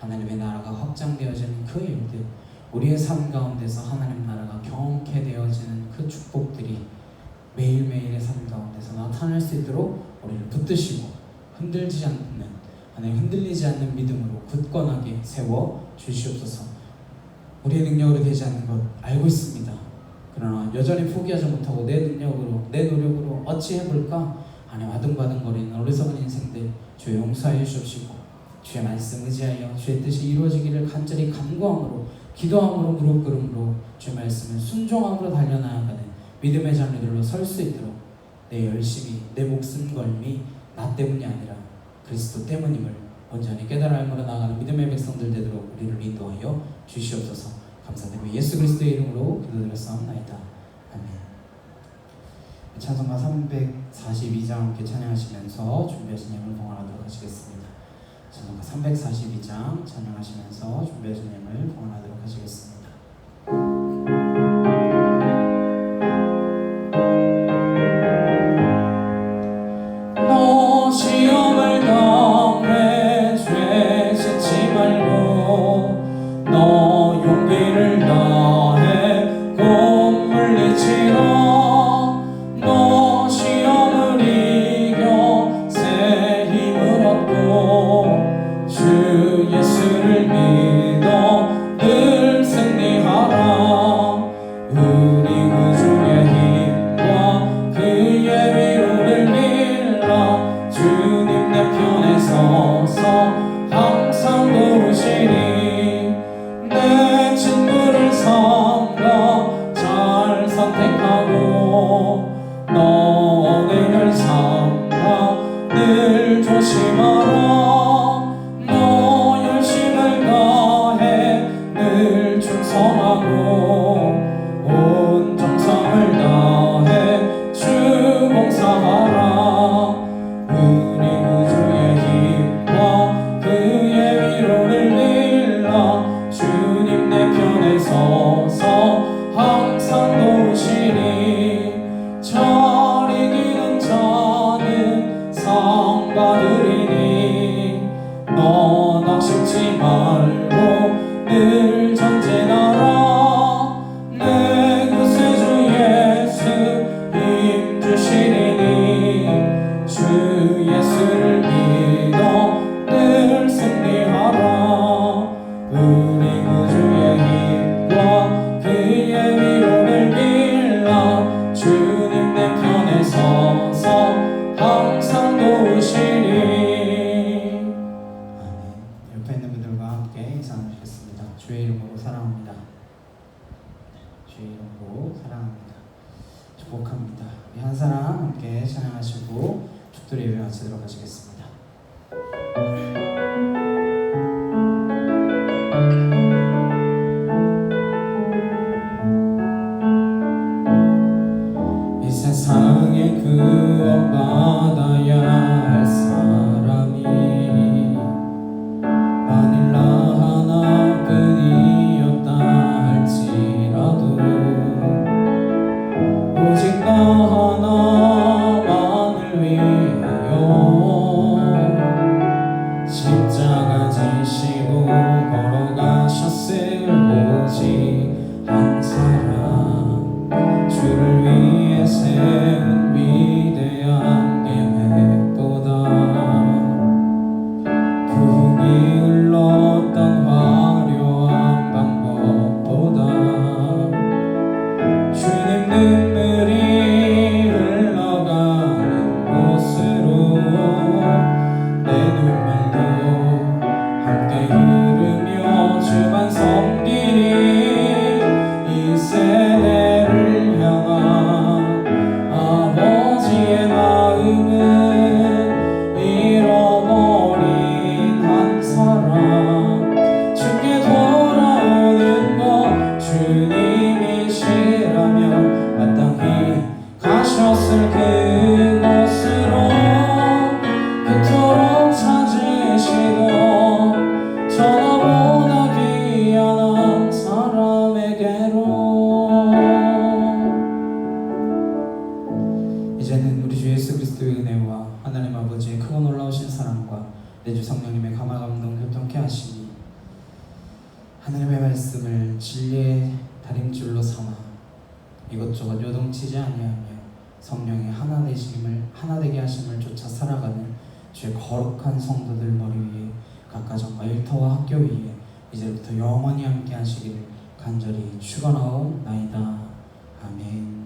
하나님의 나라가 확장되어지는 그 일들, 우리의 삶 가운데서 하나님 나라가 경험케 되어지는 그 축복들이 매일매일의 삶 가운데서 나타날 수 있도록 우리를 붙드시고 흔들리지 않는, 하나님 흔들리지 않는 믿음으로 굳건하게 세워 주시옵소서. 우리의 능력으로 되지 않는 것 알고 있습니다. 그러나 여전히 포기하지 못하고 내 능력으로 내 노력으로 어찌 해볼까 하나님 아둥바둥거리는 어리석은 인생들 주의 용서하여 주시고 주의 말씀 의지하여 주의 뜻이 이루어지기를 간절히 간구함으로 기도함으로 무릎 꿇음으로 주의 말씀을 순종함으로 달려나가는 믿음의 자녀들로 설 수 있도록 내 열심이 내 목숨 걸음이 나 때문이 아니라 그리스도 때문임을 온전히 깨달아 알므로 나아가는 믿음의 백성들 되도록 우리를 인도하여 주시옵소서. 감사드리며 예수 그리스도의 이름으로 기도드렸사옵나이다. 아멘. 찬송가 342장 함께 찬양하시면서 준비하신 예물 봉헌하도록 하시겠습니다. 찬송가 342장 찬양하시면서 준비하신 예물 봉헌하도록 하시겠습니다. 너 시험을 당해 죄 짓지 말고 너 용기를 다해 곧 물리치라. 너 시험을 이겨 새 힘을 얻고 주 예수를 믿어 늘 승리하라. 우리 구주의 힘과 그의 위로를 빌라. 주님 내 편에 서서 항상 도우시니 내 친구를 삼가 잘 선택하고 너 언행을 삼가 늘 조심하라. 너 열심을 다해 늘 충성하고 온 정성을 다해 주 봉사하라. 우리 구주의 힘과 그의 위로를 빌라. 주님 내 편에 서서 항상 도우시니 잘 이기는 자는 상 받으리니 넌 낙심치 말고 늘 전진하라. 내 구세주 예수 힘 주시리니 주 예수를 믿어 늘 승리하라. 우리 구주의 힘과 그의 위로를 빌라. 주님 내 편에 서서 항상 도우시니. 아멘. 옆에 있는 분들과 함께 인사하시겠습니다. 주의 이름으로 사랑합니다. 주의 이름으로 사랑합니다. 축복합니다. 우리 한 사람 함께 찬양하시고 축도의 예배 마치도록 하시겠습니다. 이 세상 주만 섬기니 이 세대를 향한 아버지의 마음은 잃어버린 한 사람 주께 돌아오는 것 주님이시라면 마땅히 가셨을 그곳으로 그토록 찾으시고 저 너보다 귀한 사람에게로. 이제는 우리 주 예수 그리스도의 은혜와 하나님 아버지의 크고 놀라우신 사랑과 내 주 성령님의 감화 감동 교통케 하시니 하나님의 말씀을 진리의 다림줄로 삼아 이것저것 요동치지 아니하며 성령의 하나 되게 하심을 쫓아 살아가는 주의 거룩한 성도들 머리 위에 각 가정과 일터와 학교 위에 이제부터 영원히 함께 하시기를 간절히 축원하옵나이다. 아멘.